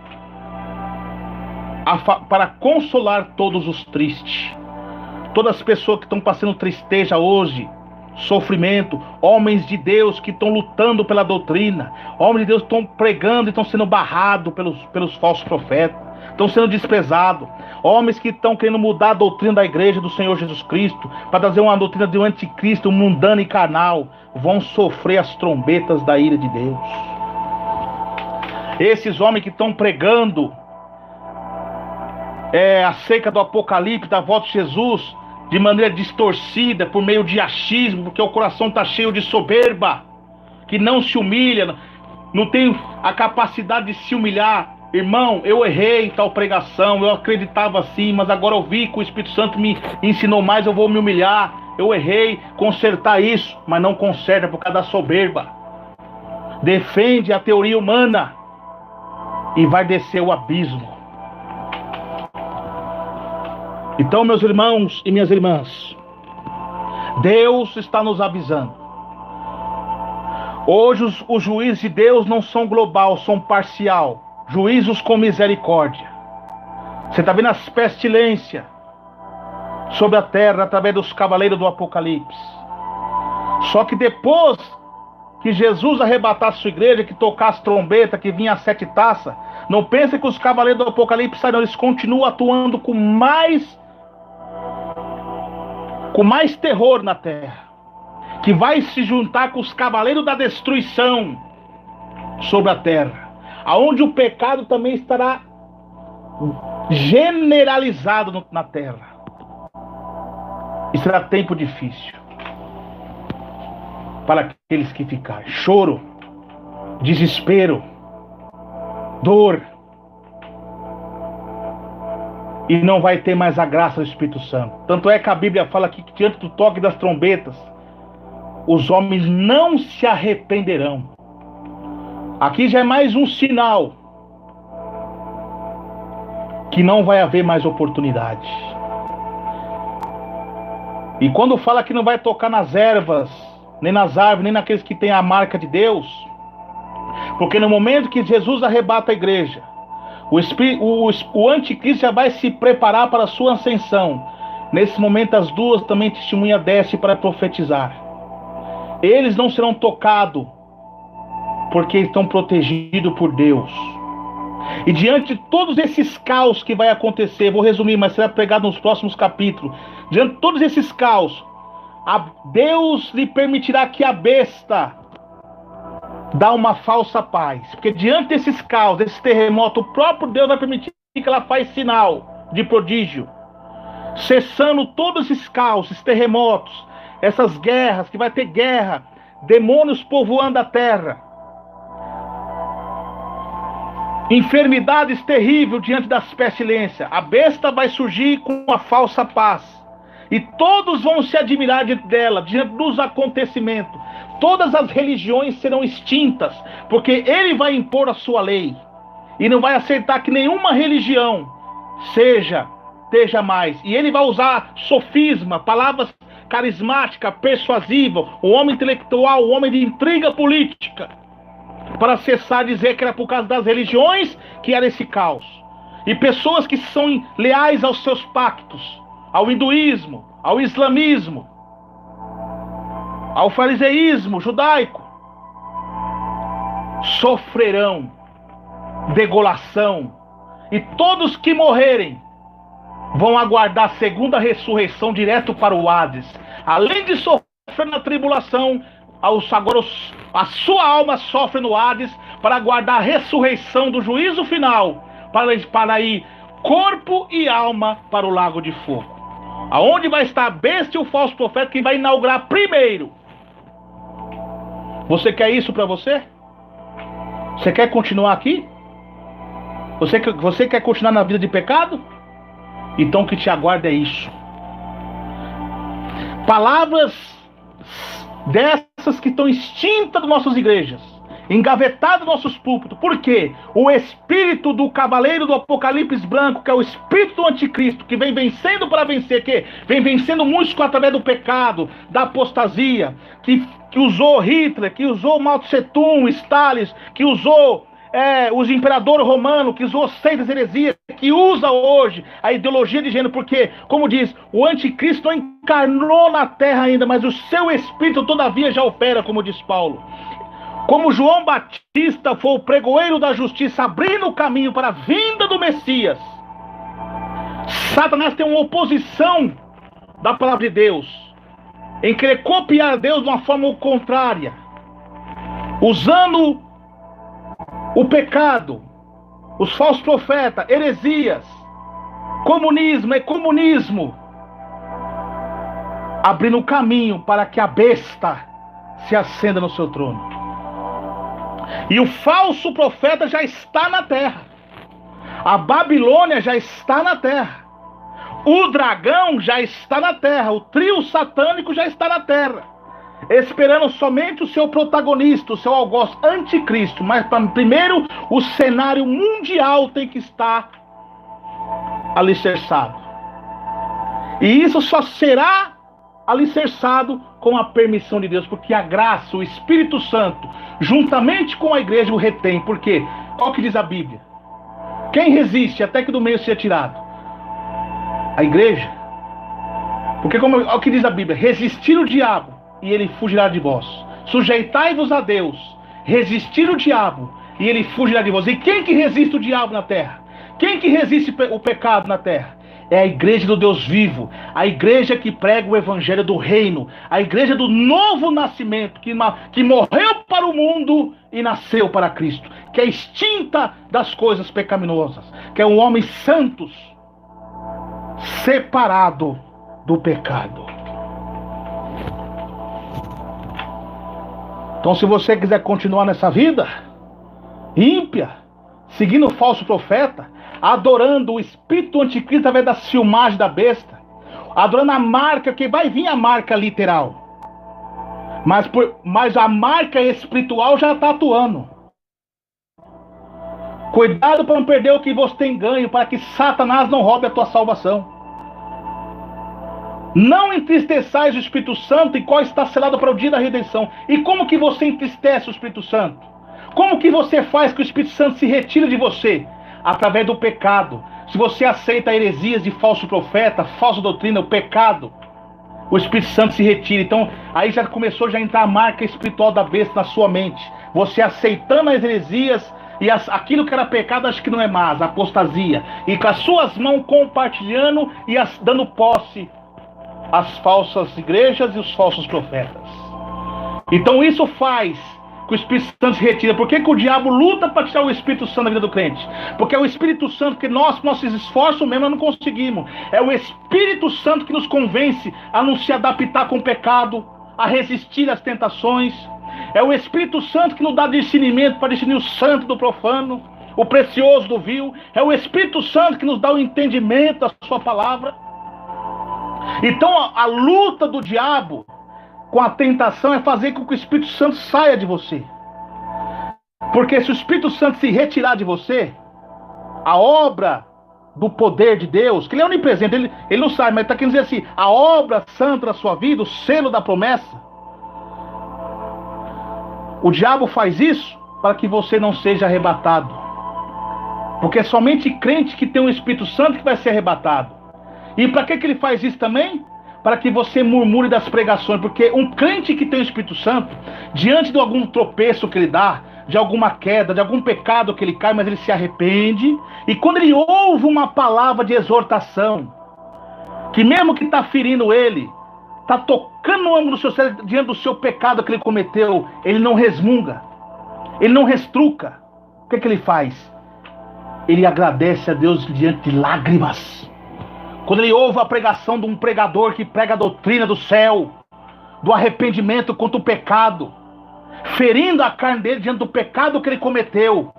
para consolar todos os tristes. Todas as pessoas que estão passando tristeza hoje, sofrimento, homens de Deus que estão lutando pela doutrina, homens de Deus que estão pregando e estão sendo barrados pelos falsos profetas, estão sendo desprezados, homens que estão querendo mudar a doutrina da igreja do Senhor Jesus Cristo, para trazer uma doutrina de um anticristo mundano e carnal, vão sofrer as trombetas da ira de Deus. Esses homens que estão pregando acerca do Apocalipse, da volta de Jesus, de maneira distorcida, por meio de achismo, porque o coração está cheio de soberba, que não se humilha, não tem a capacidade de se humilhar. Irmão, eu errei em tal pregação, eu acreditava assim, mas agora eu vi que o Espírito Santo me ensinou mais, eu vou me humilhar. Eu errei, consertar isso, mas não conserta por causa da soberba. Defende a teoria humana e vai descer o abismo. Então, meus irmãos e minhas irmãs, Deus está nos avisando. Hoje os juízes de Deus não são global, são parcial. Juízos com misericórdia. Você está vendo as pestilências sobre a terra através dos cavaleiros do Apocalipse. Só que depois que Jesus arrebatasse a sua igreja, que tocasse trombeta, que vinha as 7 taças, não pense que os cavaleiros do Apocalipse sairão, eles continuam atuando com mais terror na terra, que vai se juntar com os cavaleiros da destruição sobre a terra, aonde o pecado também estará generalizado na terra. E será tempo difícil para aqueles que ficarem. Choro, desespero, dor. E não vai ter mais a graça do Espírito Santo. Tanto é que a Bíblia fala aqui que diante do toque das trombetas, os homens não se arrependerão. Aqui já é mais um sinal que não vai haver mais oportunidade. E quando fala que não vai tocar nas ervas, nem nas árvores, nem naqueles que têm a marca de Deus, porque no momento que Jesus arrebata a igreja, o anticristo já vai se preparar para a sua ascensão. Nesse momento as duas também testemunhas descem para profetizar. Eles não serão tocados, porque estão protegidos por Deus. E diante de todos esses caos que vai acontecer, vou resumir, mas será pregado nos próximos capítulos. Diante de todos esses caos, Deus lhe permitirá que a besta dá uma falsa paz. Porque diante desses caos, desse terremoto, o próprio Deus vai permitir que ela faça sinal de prodígio. Cessando todos esses caos, esses terremotos, essas guerras, que vai ter guerra, demônios povoando a terra, enfermidades terríveis diante das pestilências. A besta vai surgir com uma falsa paz. E todos vão se admirar diante dela, diante dos acontecimentos. Todas as religiões serão extintas, porque ele vai impor a sua lei. E não vai aceitar que nenhuma religião esteja mais. E ele vai usar sofisma, palavras carismáticas, persuasivas, o homem intelectual, o homem de intriga política, para cessar dizer que era por causa das religiões que era esse caos. E pessoas que são leais aos seus pactos, ao hinduísmo, ao islamismo, ao fariseísmo judaico, sofrerão degolação, e todos que morrerem vão aguardar a segunda ressurreição direto para o Hades. Além de sofrer na tribulação, agora a sua alma sofre no Hades para aguardar a ressurreição do juízo final, para ir corpo e alma para o lago de fogo, aonde vai estar a besta e o falso profeta, que vai inaugurar primeiro. Você quer isso para você? Você quer continuar aqui? Você quer continuar na vida de pecado? Então o que te aguarda é isso. Palavras dessas que estão extintas das nossas igrejas, engavetadas nos nossos púlpitos. Por quê? O espírito do cavaleiro do Apocalipse branco, que é o espírito do anticristo, que vem vencendo para vencer, que vem vencendo muitos através do pecado, da apostasia, que usou Hitler, que usou Mao Tse Tung, Stalin, que usou os imperadores romanos, que usou seitas heresias, que usa hoje a ideologia de gênero, porque, como diz, o anticristo não encarnou na terra ainda, mas o seu espírito todavia já opera, como diz Paulo. Como João Batista foi o pregoeiro da justiça, abrindo o caminho para a vinda do Messias, Satanás tem uma oposição da palavra de Deus, em querer copiar Deus de uma forma contrária, usando o pecado, os falsos profetas, heresias, comunismo e comunismo, abrindo o caminho para que a besta se acenda no seu trono. E o falso profeta já está na terra. A Babilônia já está na terra. O dragão já está na terra. O trio satânico já está na terra, esperando somente o seu protagonista, o seu algoz anticristo. Mas primeiro o cenário mundial tem que estar alicerçado. E isso só será alicerçado com a permissão de Deus, porque a graça, o Espírito Santo, juntamente com a igreja, o retém. Por quê? Olha o que diz a Bíblia: quem resiste até que do meio seja tirado? A igreja. Porque olha o que diz a Bíblia: resistir o diabo e ele fugirá de vós. Sujeitai-vos a Deus, resistir o diabo e ele fugirá de vós. E quem que resiste o diabo na terra? Quem que resiste o pecado na terra? É a igreja do Deus vivo, a igreja que prega o evangelho do reino, a igreja do novo nascimento, que morreu para o mundo e nasceu para Cristo, que é extinta das coisas pecaminosas, que é um homem santo, separado do pecado. Então, se você quiser continuar nessa vida ímpia, seguindo o falso profeta, adorando o espírito anticristo através da filmagem da besta, adorando a marca, que vai vir a marca literal, mas a marca espiritual já está atuando. Cuidado para não perder o que você tem ganho, para que Satanás não roube a tua salvação. Não entristeçais o Espírito Santo, em qual está selado para o dia da redenção. E como que você entristece o Espírito Santo? Como que você faz que o Espírito Santo se retire de você? Através do pecado. Se você aceita heresias de falso profeta, falsa doutrina, o pecado, o Espírito Santo se retira. Então, aí já começou a entrar a marca espiritual da besta na sua mente. Você aceitando as heresias e aquilo que era pecado, acho que não é mais, a apostasia. E com as suas mãos compartilhando e dando posse às falsas igrejas e os falsos profetas. Então isso faz que o Espírito Santo se retira. Por que o diabo luta para tirar o Espírito Santo da vida do crente? Porque é o Espírito Santo que nossos esforços mesmo não conseguimos. É o Espírito Santo que nos convence a não se adaptar com o pecado, a resistir às tentações. É o Espírito Santo que nos dá discernimento para discernir o santo do profano, o precioso do vil. É o Espírito Santo que nos dá o entendimento da sua palavra. Então a luta do diabo com a tentação é fazer com que o Espírito Santo saia de você. Porque se o Espírito Santo se retirar de você, a obra do poder de Deus, que ele é onipresente, ele não sai, mas está querendo dizer assim, a obra santa da sua vida, o selo da promessa, o diabo faz isso para que você não seja arrebatado. Porque é somente crente que tem o Espírito Santo que vai ser arrebatado. E para que ele faz isso também? Para que você murmure das pregações. Porque um crente que tem o Espírito Santo, diante de algum tropeço que ele dá, de alguma queda, de algum pecado que ele cai, mas ele se arrepende. E quando ele ouve uma palavra de exortação, que mesmo que está ferindo ele, está tocando no âmago do seu cérebro diante do seu pecado que ele cometeu, ele não resmunga, ele não restruca. O que ele faz? Ele agradece a Deus diante de lágrimas. Quando ele ouve a pregação de um pregador que prega a doutrina do céu, do arrependimento contra o pecado, ferindo a carne dele diante do pecado que ele cometeu,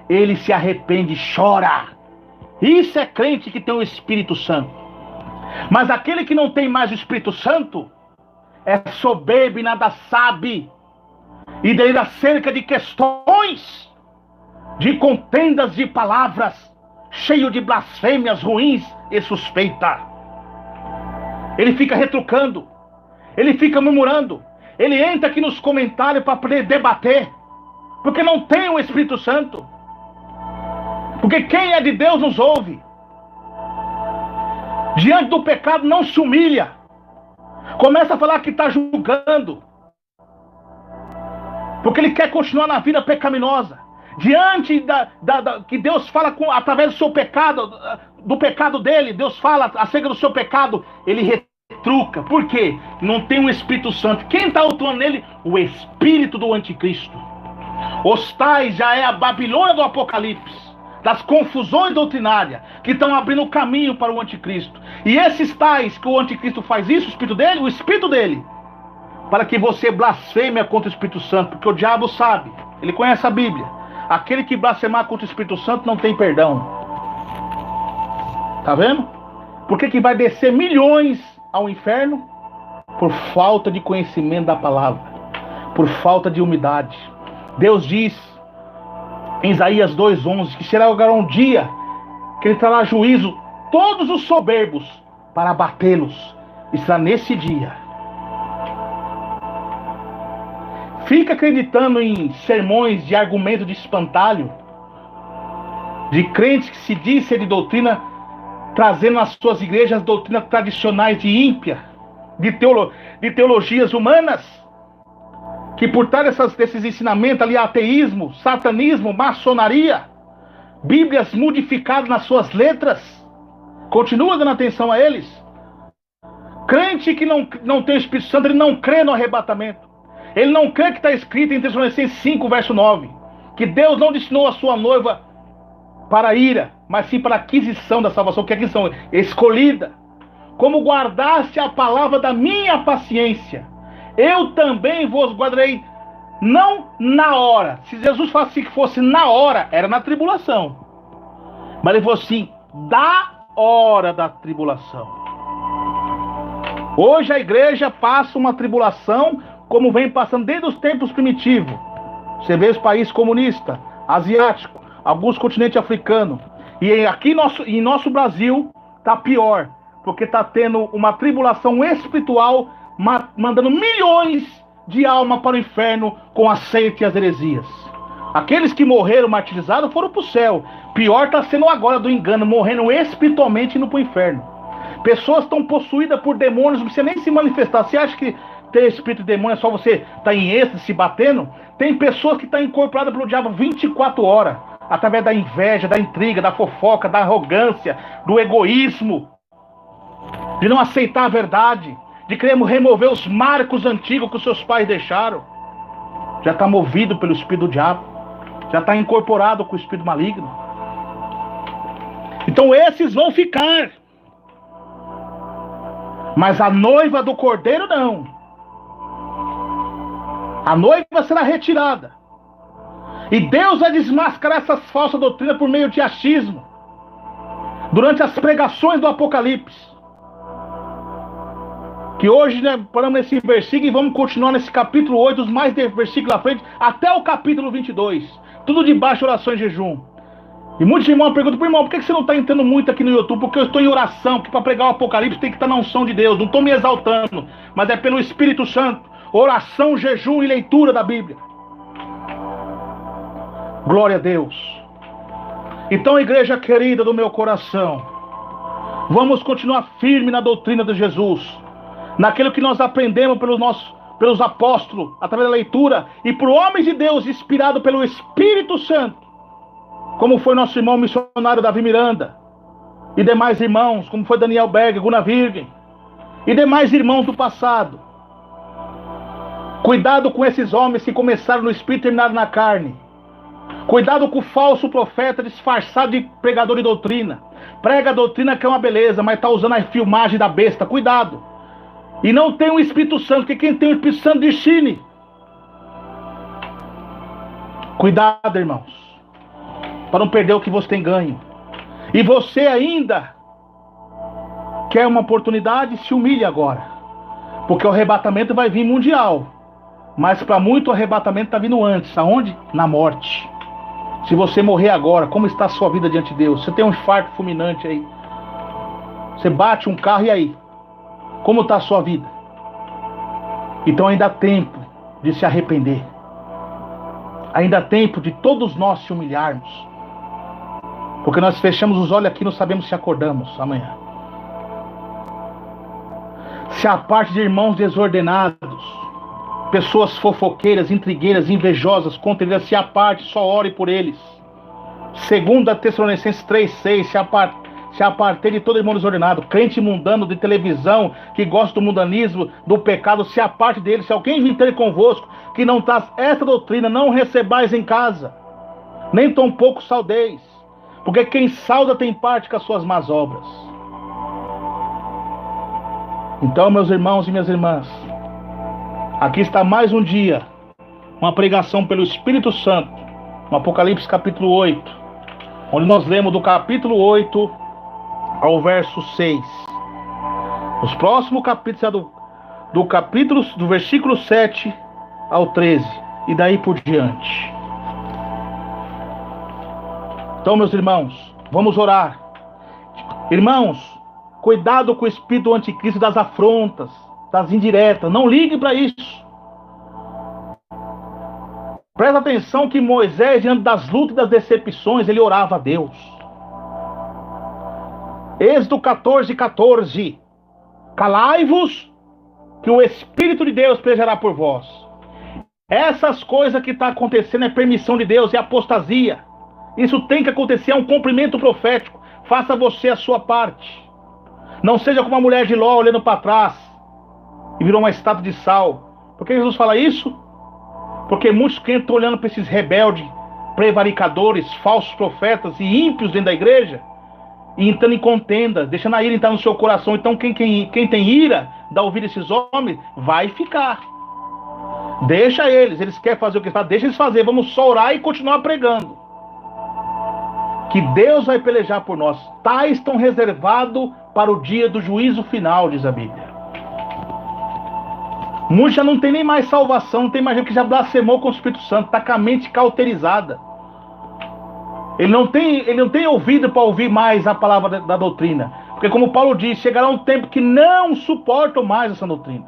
ele se arrepende e chora. Isso é crente que tem o Espírito Santo. Mas aquele que não tem mais o Espírito Santo é soberbo e nada sabe, e delira acerca de questões, de contendas de palavras, cheio de blasfêmias ruins e suspeita. Ele fica retrucando, ele fica murmurando, ele entra aqui nos comentários para poder debater, porque não tem o Espírito Santo. Porque quem é de Deus nos ouve. Diante do pecado não se humilha, começa a falar que está julgando, porque ele quer continuar na vida pecaminosa. Diante que Deus fala através do seu pecado, do pecado dele, Deus fala acerca do seu pecado, ele retruca. Por quê? Não tem o Espírito Santo. Quem está atuando nele? O espírito do anticristo. Os tais já é a Babilônia do Apocalipse, das confusões doutrinárias, que estão abrindo o caminho para o anticristo. E esses tais que o anticristo faz isso, o espírito dele, para que você blasfeme contra o Espírito Santo, porque o diabo sabe, ele conhece a Bíblia. Aquele que blasfemar contra o Espírito Santo não tem perdão. Tá vendo? Por que vai descer milhões ao inferno? Por falta de conhecimento da palavra, por falta de humildade. Deus diz em Isaías 2:11 que será agora um dia que ele trará juízo todos os soberbos para abatê-los. E será nesse dia. Fica acreditando em sermões de argumento de espantalho, de crentes que se diz ser de doutrina, trazendo nas suas igrejas doutrinas tradicionais de ímpia, de teologias humanas, que por trás desses ensinamentos ali, ateísmo, satanismo, maçonaria, bíblias modificadas nas suas letras, continua dando atenção a eles. Crente que não tem o Espírito Santo, ele não crê no arrebatamento. Ele não crê que está escrito em Tessalonicenses 5, verso 9, que Deus não destinou a sua noiva para a ira, mas sim para a aquisição da salvação, que é a aquisição escolhida. Como guardaste a palavra da minha paciência, eu também vos guardarei, não na hora. Se Jesus falasse que fosse na hora, era na tribulação. Mas ele falou assim, da hora da tribulação. Hoje a igreja passa uma tribulação como vem passando desde os tempos primitivos. Você vê os países comunistas, asiáticos, alguns continentes africanos. E aqui em nosso Brasil está pior, porque está tendo uma tribulação espiritual, mandando milhões de almas para o inferno com a seita e as heresias. Aqueles que morreram martirizados foram para o céu. Pior está sendo agora do engano, morrendo espiritualmente e indo para o inferno. Pessoas estão possuídas por demônios, não precisa nem se manifestar. Você acha que ter espírito de demônio é só você estar em êxtase, se batendo? Tem pessoas que estão incorporadas pelo diabo 24 horas, através da inveja, da intriga, da fofoca, da arrogância, do egoísmo, de não aceitar a verdade, de querer remover os marcos antigos que os seus pais deixaram. Já está movido pelo espírito do diabo, já está incorporado com o espírito maligno. Então esses vão ficar, mas a noiva do cordeiro não. A noiva será retirada. E Deus vai desmascarar essas falsas doutrinas por meio de achismo, durante as pregações do Apocalipse. Que hoje, né, paramos nesse versículo e vamos continuar nesse capítulo 8, os mais versículos à frente, até o capítulo 22. Tudo debaixo de oração e jejum. E muitos irmãos perguntam, irmão, por que você não está entrando muito aqui no YouTube? Porque eu estou em oração, porque para pregar o Apocalipse tem que estar na unção de Deus. Não estou me exaltando, mas é pelo Espírito Santo. Oração, jejum e leitura da Bíblia. Glória a Deus. Então, igreja querida do meu coração, vamos continuar firme na doutrina de Jesus, naquilo que nós aprendemos pelos apóstolos, através da leitura, e por homens de Deus, inspirado pelo Espírito Santo, como foi nosso irmão missionário Davi Miranda, e demais irmãos, como foi Daniel Berg, Gunnar Virgen, e demais irmãos do passado. Cuidado com esses homens que começaram no Espírito e terminaram na carne. Cuidado com o falso profeta disfarçado de pregador de doutrina. Prega a doutrina que é uma beleza, mas está usando a filmagem da besta. Cuidado. E não tem o Espírito Santo, porque quem tem o Espírito Santo discerne. Cuidado, irmãos, para não perder o que você tem ganho. E você ainda quer uma oportunidade, se humilhe agora. Porque o arrebatamento vai vir mundial. Mas para muito o arrebatamento está vindo antes. Aonde? Na morte. Se você morrer agora, como está a sua vida diante de Deus? Você tem um infarto fulminante aí. Você bate um carro, e aí? Como está a sua vida? Então ainda há tempo de se arrepender. Ainda há tempo de todos nós se humilharmos. Porque nós fechamos os olhos aqui e não sabemos se acordamos amanhã. Se a parte de irmãos desordenados, pessoas fofoqueiras, intrigueiras, invejosas, contra eles, se a parte, só ore por eles. 2 Tessalonicenses 3,6, se apartei de todo irmão desordenado, crente mundano de televisão, que gosta do mundanismo, do pecado, se a parte deles, se alguém vir ter convosco, que não traz esta doutrina, não recebais em casa, nem tão pouco saudeis, porque quem sauda tem parte com as suas más obras. Então, meus irmãos e minhas irmãs, aqui está mais um dia, uma pregação pelo Espírito Santo, no Apocalipse capítulo 8, onde nós lemos do capítulo 8 ao verso 6. Os próximos capítulos do versículo 7 ao 13, e daí por diante. Então, meus irmãos, vamos orar. Irmãos, cuidado com o espírito do anticristo, das afrontas, das indiretas. Não ligue para isso. Presta atenção que Moisés, diante das lutas e das decepções, ele orava a Deus. Êxodo 14:14. Calai-vos, que o Espírito de Deus pelejará por vós. Essas coisas que estão acontecendo é permissão de Deus, é apostasia. Isso tem que acontecer, é um cumprimento profético. Faça você a sua parte. Não seja como a mulher de Ló olhando para trás e virou uma estátua de sal. Por que Jesus fala isso? Porque muitos crentes estão olhando para esses rebeldes, prevaricadores, falsos profetas e ímpios dentro da igreja e entrando em contenda, deixando a ira entrar no seu coração. Então quem tem ira, dá ouvido a esses homens, vai ficar. Deixa eles querem fazer o que fazem, deixa eles fazer. Vamos só orar e continuar pregando. Que Deus vai pelejar por nós. Tais estão reservados para o dia do juízo final, diz a Bíblia. Muitos já não tem nem mais salvação, não tem mais gente que já blasfemou com o Espírito Santo, está com a mente cauterizada. Ele não tem ouvido para ouvir mais a palavra da doutrina. Porque como Paulo diz, chegará um tempo que não suportam mais essa doutrina.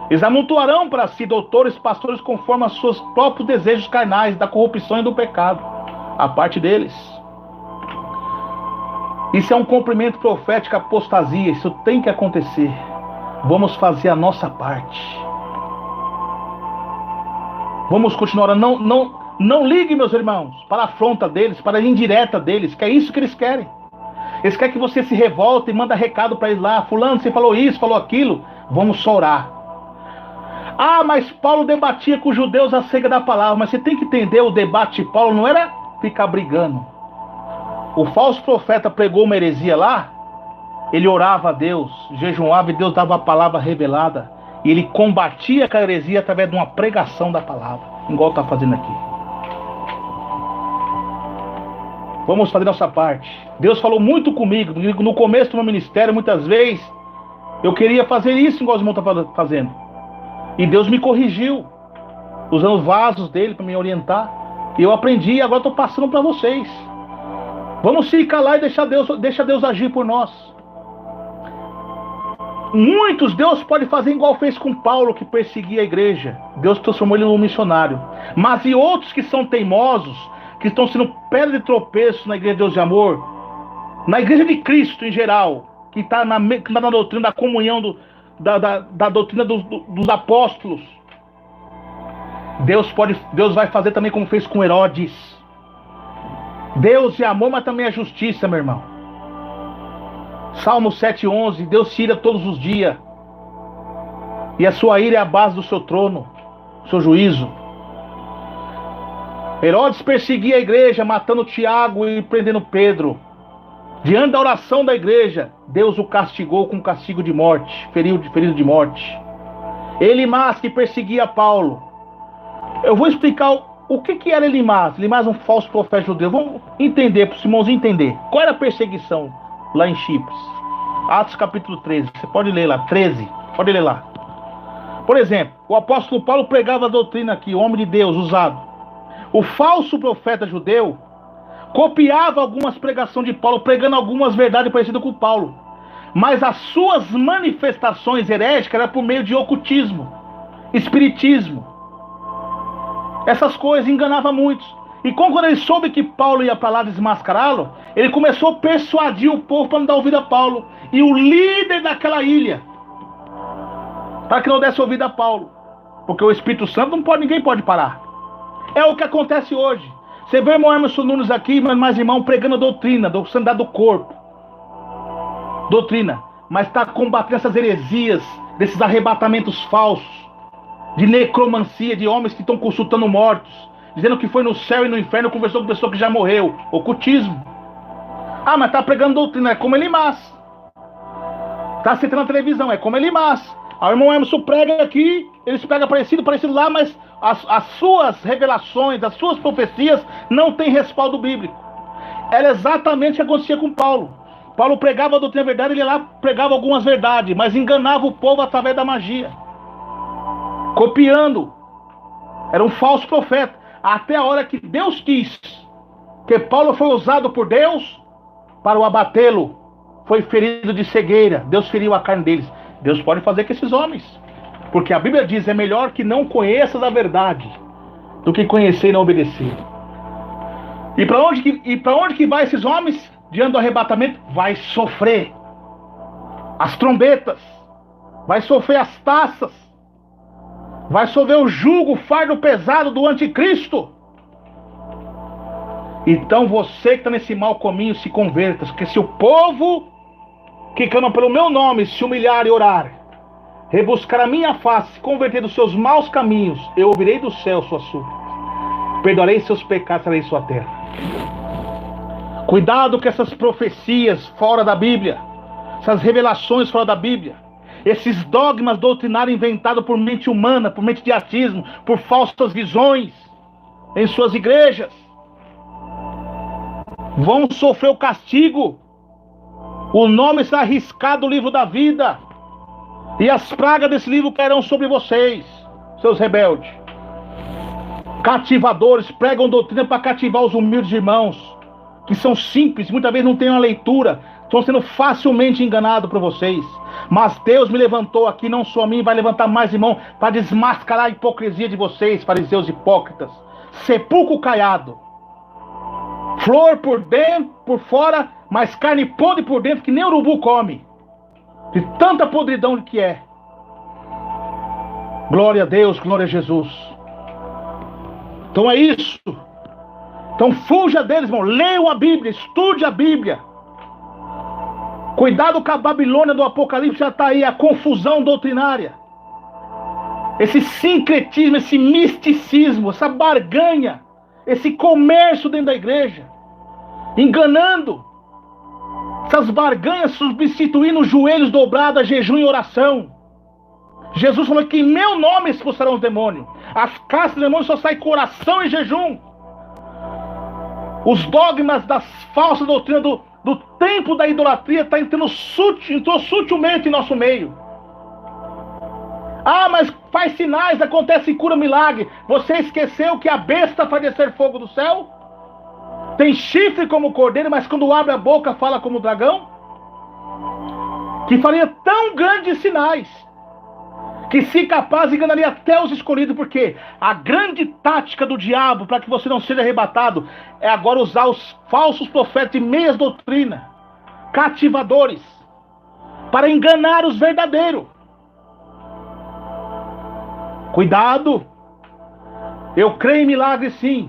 Eles amontoarão para si doutores, pastores, conforme os seus próprios desejos carnais, da corrupção e do pecado. A parte deles. Isso é um cumprimento profético, apostasia. Isso tem que acontecer. Vamos fazer a nossa parte. Vamos continuar. Não ligue, meus irmãos, para a afronta deles, para a indireta deles, que é isso que eles querem. Eles querem que você se revolte e manda recado para eles lá. Fulano, você falou isso, falou aquilo. Vamos só orar. Ah, mas Paulo debatia com os judeus acerca da palavra. Mas você tem que entender, o debate de Paulo não era ficar brigando. O falso profeta pregou uma heresia lá, ele orava a Deus, jejuava e Deus dava a palavra revelada. E ele combatia a heresia através de uma pregação da palavra, igual está fazendo aqui. Vamos fazer nossa parte. Deus falou muito comigo. No começo do meu ministério, muitas vezes, eu queria fazer isso igual os irmãos estão fazendo. E Deus me corrigiu, usando os vasos dele para me orientar. E eu aprendi e agora estou passando para vocês. Vamos ficar lá e deixa Deus agir por nós. Muitos Deus pode fazer igual fez com Paulo, que perseguia a igreja. Deus transformou ele num missionário. Mas e outros que são teimosos, que estão sendo pedra de tropeço na igreja de Deus de Amor, na igreja de Cristo em geral, que está na doutrina da comunhão, da doutrina dos apóstolos. Deus vai fazer também como fez com Herodes. Deus é amor, mas também é justiça, meu irmão. Salmo 7:11, Deus se ira todos os dias, e a sua ira é a base do seu trono, seu juízo. Herodes perseguia a igreja, matando Tiago e prendendo Pedro. Diante da oração da igreja, Deus o castigou com castigo de morte, ferido de morte. Elimas, que perseguia Paulo. Eu vou explicar o que era Elimas. Elimas é um falso profeta judeu. Vamos entender, para os irmãos entenderem. Qual era a perseguição lá em Chipre? Atos capítulo 13. Você pode ler lá, 13. Pode ler lá. Por exemplo, o apóstolo Paulo pregava a doutrina aqui, o homem de Deus usado. O falso profeta judeu copiava algumas pregações de Paulo, pregando algumas verdades parecidas com Paulo. Mas as suas manifestações herégicas eram por meio de ocultismo, espiritismo. Essas coisas enganavam muitos. E quando ele soube que Paulo ia para lá desmascará-lo, ele começou a persuadir o povo para não dar ouvido a Paulo. E o líder daquela ilha, para que não desse ouvido a Paulo. Porque o Espírito Santo ninguém pode parar. É o que acontece hoje. Você vê o irmão Emerson Nunes aqui, mais irmão, pregando doutrina, sanidade do corpo. Doutrina. Mas está combatendo essas heresias, desses arrebatamentos falsos, de necromancia, de homens que estão consultando mortos, dizendo que foi no céu e no inferno, conversou com pessoa que já morreu. Ocultismo. Ah, mas está pregando doutrina, é como Elimas. Está citando na televisão, é como Elimas. Aí o irmão Emerson prega aqui, eles pregam parecido lá, mas as suas revelações, as suas profecias não têm respaldo bíblico. Era exatamente o que acontecia com Paulo. Paulo pregava a doutrina verdade, ele lá pregava algumas verdades, mas enganava o povo através da magia, copiando. Era um falso profeta. Até a hora que Deus quis, que Paulo foi usado por Deus para o abatê-lo, foi ferido de cegueira. Deus feriu a carne deles. Deus pode fazer com esses homens, porque a Bíblia diz: é melhor que não conheças a verdade do que conhecer e não obedecer. E para onde que vai esses homens? Diante do arrebatamento, vai sofrer as trombetas, vai sofrer as taças, vai sofrer o jugo, o fardo pesado do anticristo. Então você que está nesse mau caminho, se converta, porque se o povo que clama pelo meu nome se humilhar e orar, rebuscar a minha face, se converter dos seus maus caminhos, eu ouvirei do céu suas súplicas, perdoarei seus pecados, trarei sua terra. Cuidado com essas profecias fora da Bíblia, essas revelações fora da Bíblia, esses dogmas doutrinários inventados por mente humana, por mente de ateísmo, por falsas visões em suas igrejas. Vão sofrer o castigo. O nome está arriscado no livro da vida, e as pragas desse livro cairão sobre vocês, seus rebeldes. Cativadores, pregam doutrina para cativar os humildes irmãos, que são simples, muitas vezes não têm uma leitura, estão sendo facilmente enganados por vocês. Mas Deus me levantou aqui, não só a mim, vai levantar mais irmão, para desmascarar a hipocrisia de vocês, fariseus hipócritas. Sepulcro caiado, flor por dentro, por fora, mas carne podre por dentro, que nem urubu come, de tanta podridão que é. Glória a Deus, glória a Jesus. Então é isso. Então fuja deles, irmão. Leiam a Bíblia, estude a Bíblia. Cuidado com a Babilônia do Apocalipse, já está aí a confusão doutrinária, esse sincretismo, esse misticismo, essa barganha, esse comércio dentro da igreja, enganando. Essas barganhas substituindo os joelhos dobrados a jejum e oração. Jesus falou que em meu nome expulsarão os demônios. As castas dos demônios só saem com oração e jejum. Os dogmas das falsas doutrinas do templo da idolatria entrou sutilmente em nosso meio. Ah, mas faz sinais, acontece cura, milagre. Você esqueceu que a besta faz descer fogo do céu? Tem chifre como o cordeiro, mas quando abre a boca fala como o dragão? Que faria tão grandes sinais. que se capaz enganaria até os escolhidos, porque a grande tática do diabo para que você não seja arrebatado é agora usar os falsos profetas de meias doutrinas, cativadores, para enganar os verdadeiros. Cuidado! Eu creio em milagres, sim,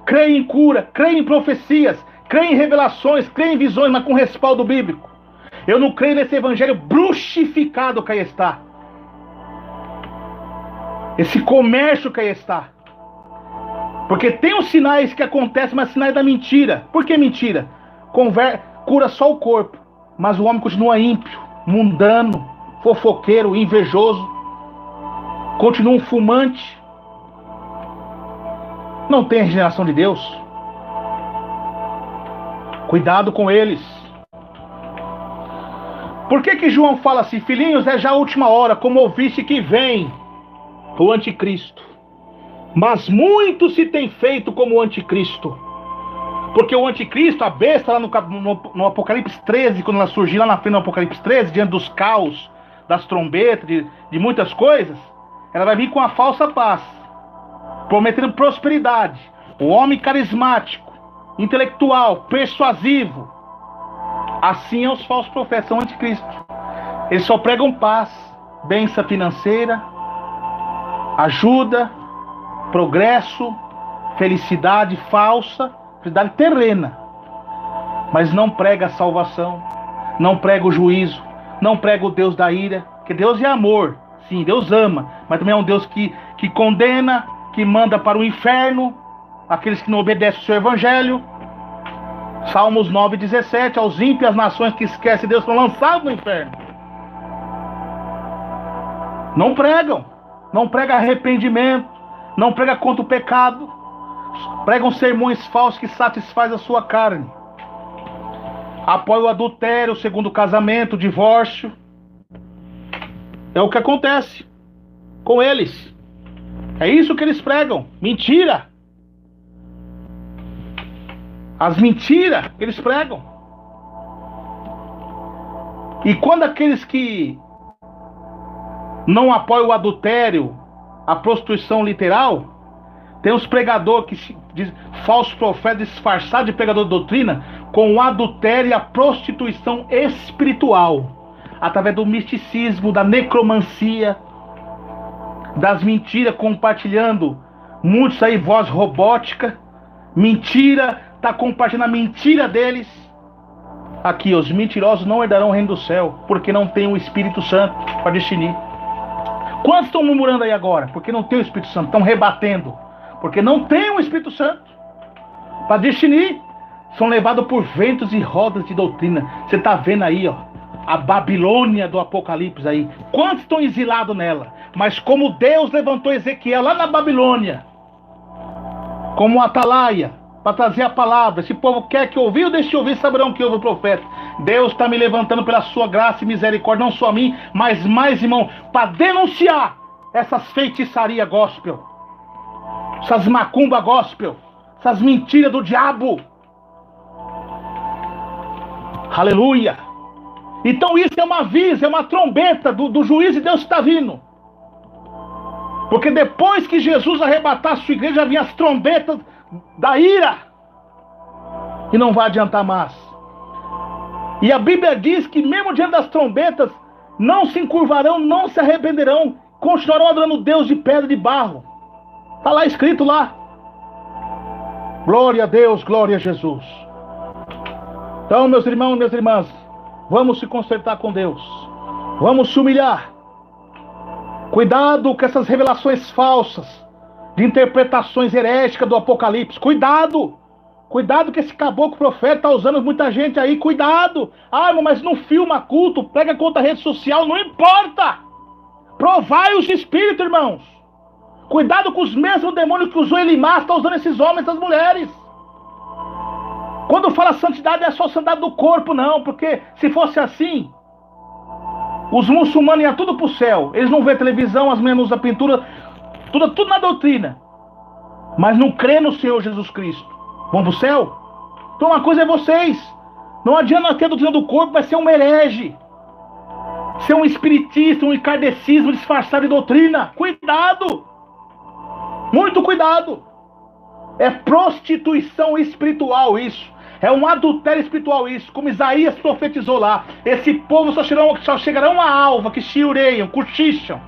creio em cura, creio em profecias, creio em revelações, creio em visões, mas com respaldo bíblico. Eu não creio nesse evangelho bruxificado que aí está. Esse comércio que aí está. Porque tem os sinais que acontecem, mas sinais da mentira. Por que mentira? Cura só o corpo, mas o homem continua ímpio, mundano, fofoqueiro, invejoso. Continua um fumante. Não tem a regeneração de Deus. Cuidado com eles. Por que João fala assim? Filhinhos, é já a última hora, como ouviste que vem o anticristo. Mas muito se tem feito como o anticristo. Porque o anticristo, a besta lá no Apocalipse 13, quando ela surgiu lá na frente do Apocalipse 13, diante dos caos, das trombetas, de muitas coisas, ela vai vir com a falsa paz, prometendo prosperidade. O homem carismático, intelectual, persuasivo. Assim é os falsos profetas, são anticristos. Eles só pregam paz, bênção financeira, ajuda, progresso, felicidade falsa, felicidade terrena. Mas não prega a salvação, não prega o juízo, não prega o Deus da ira, porque Deus é amor. Sim, Deus ama, mas também é um Deus que condena, que manda para o inferno aqueles que não obedecem o seu evangelho. Salmos 9:17, aos ímpios e às nações que esquecem Deus são lançados no inferno. Não pregam arrependimento, não pregam contra o pecado, pregam sermões falsos que satisfazem a sua carne. Apoiam o adultério, o segundo casamento, o divórcio. É o que acontece com eles. É isso que eles pregam. Mentira. As mentiras que eles pregam. E quando aqueles que não apoiam o adultério, a prostituição literal, tem os pregadores que diz, falsos profetas disfarçados de pregador de doutrina, com o adultério e a prostituição espiritual, através do misticismo, da necromancia, das mentiras, compartilhando muitos aí voz robótica, mentira, está compartilhando a mentira deles. Aqui, os mentirosos não herdarão o reino do céu, porque não tem o Espírito Santo para discernir. Quantos estão murmurando aí agora? Porque não tem o Espírito Santo, estão rebatendo, porque não tem o Espírito Santo para discernir. São levados por ventos e rodas de doutrina. Você está vendo aí, ó, a Babilônia do Apocalipse aí. Quantos estão exilados nela? Mas como Deus levantou Ezequiel lá na Babilônia, como um atalaia, para trazer a palavra. Esse povo quer que ouvir ou deixe de ouvir, saberão que ouve o profeta. Deus está me levantando pela sua graça e misericórdia, não só a mim, mas mais, irmão, para denunciar essas feitiçarias gospel, essas macumba gospel, essas mentiras do diabo. Aleluia. Então isso é uma aviso, é uma trombeta do juízo de Deus que está vindo. Porque depois que Jesus arrebatar a sua igreja, vinha as trombetas da ira. E não vai adiantar mais. E a Bíblia diz que mesmo diante das trombetas, não se encurvarão, não se arrependerão, continuarão adorando Deus de pedra e de barro. Está lá escrito lá. Glória a Deus, glória a Jesus. Então, meus irmãos, minhas irmãs, vamos se consertar com Deus. Vamos se humilhar. Cuidado com essas revelações falsas, de interpretações heréticas do Apocalipse. Cuidado! Cuidado que esse caboclo profeta está usando muita gente aí. Cuidado! Ah, mas não filma culto, pega contra a rede social, não importa! Provai os espíritos, irmãos. Cuidado com os mesmos demônios que usou Elimás, está usando esses homens e essas mulheres. Quando fala santidade, não é só santidade do corpo, não. Porque se fosse assim, os muçulmanos iam tudo para o céu. Eles não vêem televisão, as mulheres usam pintura, tudo na doutrina. Mas não crê no Senhor Jesus Cristo. Vão para o céu? Então uma coisa é vocês. Não adianta ter a doutrina do corpo, vai ser um herege. ser um espiritista, um enkardecismo disfarçado de doutrina. Cuidado! Muito cuidado! É prostituição espiritual isso. É um adultério espiritual isso. Como Isaías profetizou lá. Esse povo só chegarão a alva, que chiureiam, cochicham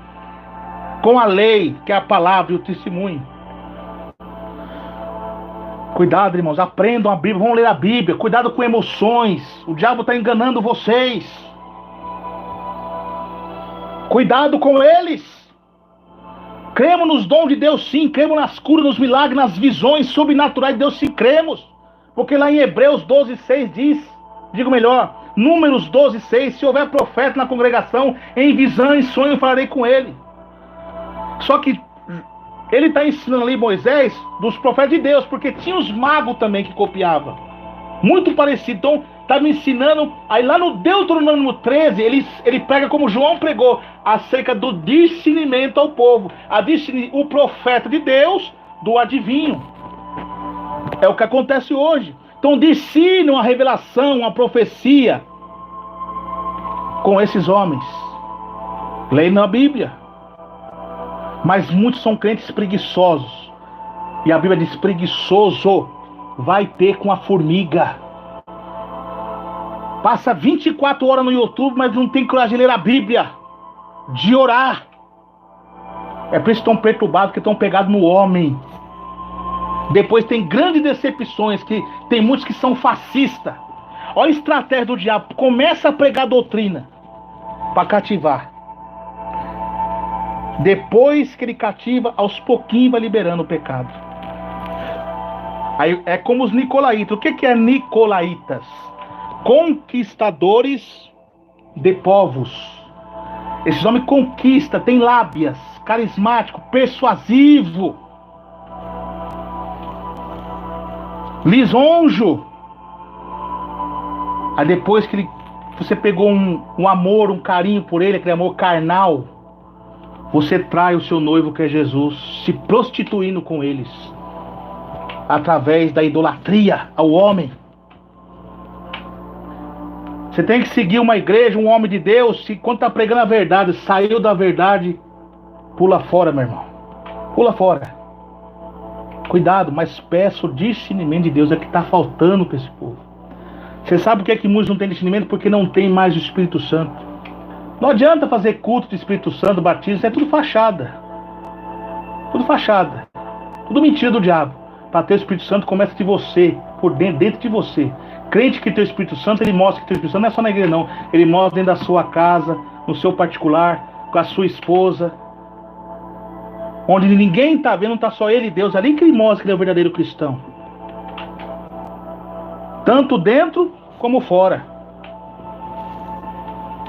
com a lei, que é a palavra e o testemunho. Cuidado, irmãos, aprendam a Bíblia, vão ler a Bíblia. Cuidado com emoções. O diabo está enganando vocês. Cuidado com eles. Cremos nos dons de Deus, sim. Cremos nas curas, nos milagres, nas visões sobrenaturais de Deus, sim, cremos. Porque lá em Hebreus 12:6 diz, digo melhor, Números 12:6, se houver profeta na congregação, em visão e sonho falarei com ele. Só que ele está ensinando ali Moisés dos profetas de Deus, porque tinha os magos também que copiavam. Muito parecido. Então, está me ensinando. Aí lá no Deuteronômio 13, ele pega como João pregou, acerca do discernimento ao povo. O profeta de Deus do adivinho. É o que acontece hoje. Então, discernam a revelação, a profecia com esses homens. Leem na Bíblia. Mas muitos são crentes preguiçosos. E a Bíblia diz: preguiçoso vai ter com a formiga. Passa 24 horas no YouTube, mas não tem coragem de ler a Bíblia, de orar. É por isso que estão perturbados, que estão pegados no homem. Depois tem grandes decepções, que tem muitos que são fascistas. Olha a estratégia do diabo. Começa a pregar doutrina para cativar. Depois que ele cativa, aos pouquinhos vai liberando o pecado. Aí é como os nicolaítas. O que é nicolaítas? Conquistadores de povos. Esses homens conquistam, tem lábias, carismático, persuasivo, lisonjo. Aí depois que você pegou um amor, um carinho por ele, aquele amor carnal, você trai o seu noivo, que é Jesus, se prostituindo com eles, através da idolatria ao homem. Você tem que seguir uma igreja, um homem de Deus, se quando está pregando a verdade, saiu da verdade, pula fora, meu irmão. Pula fora. Cuidado, mas peça o discernimento de Deus, é que está faltando para esse povo. Você sabe por que muitos não têm discernimento? Porque não tem mais o Espírito Santo. Não adianta fazer culto de Espírito Santo, batismo, isso é tudo fachada. Tudo fachada. Tudo mentira do diabo. Para ter o Espírito Santo, começa de você, por dentro de você. Crente que tem o Espírito Santo, ele mostra que tem o Espírito Santo, não é só na igreja não. Ele mostra dentro da sua casa, no seu particular, com a sua esposa. Onde ninguém está vendo, não está só ele e Deus. Ali que ele mostra que ele é o verdadeiro cristão. Tanto dentro como fora.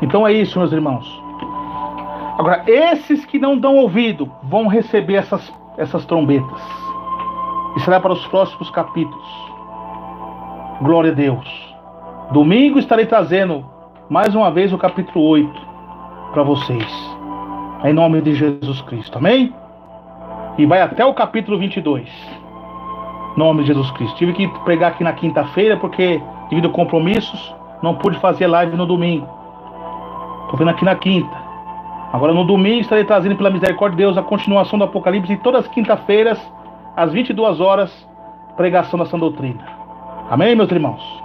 Então é isso, meus irmãos. Agora, esses que não dão ouvido vão receber essas trombetas. E será para os próximos capítulos. Glória a Deus. Domingo estarei trazendo mais uma vez o capítulo 8 para vocês. Em nome de Jesus Cristo. Amém? E vai até o capítulo 22. Em nome de Jesus Cristo. Tive que pregar aqui na quinta-feira porque, devido a compromissos, não pude fazer live no domingo. Estou vendo aqui na quinta. Agora no domingo estarei trazendo, pela misericórdia de Deus, a continuação do Apocalipse. E todas as quinta-feiras, às 22 horas, pregação da sã doutrina. Amém, meus irmãos?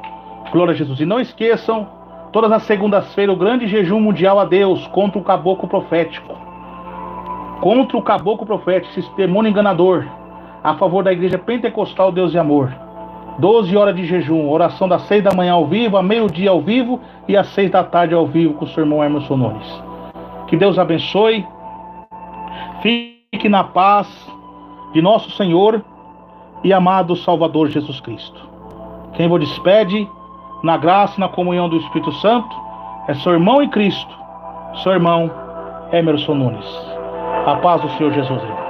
Glória a Jesus. E não esqueçam, todas as segundas-feiras, o grande jejum mundial a Deus contra o caboclo profético. Contra o caboclo profético, esse demônio enganador, a favor da igreja pentecostal Deus e Amor. 12 horas de jejum, oração das 6 da manhã ao vivo, a meio-dia ao vivo e às 6 da tarde ao vivo com o seu irmão Emerson Nunes. Que Deus abençoe. Fique na paz de nosso Senhor e amado Salvador Jesus Cristo. Quem vos despede, na graça e na comunhão do Espírito Santo, é seu irmão em Cristo, seu irmão Emerson Nunes. A paz do Senhor Jesus, irmão.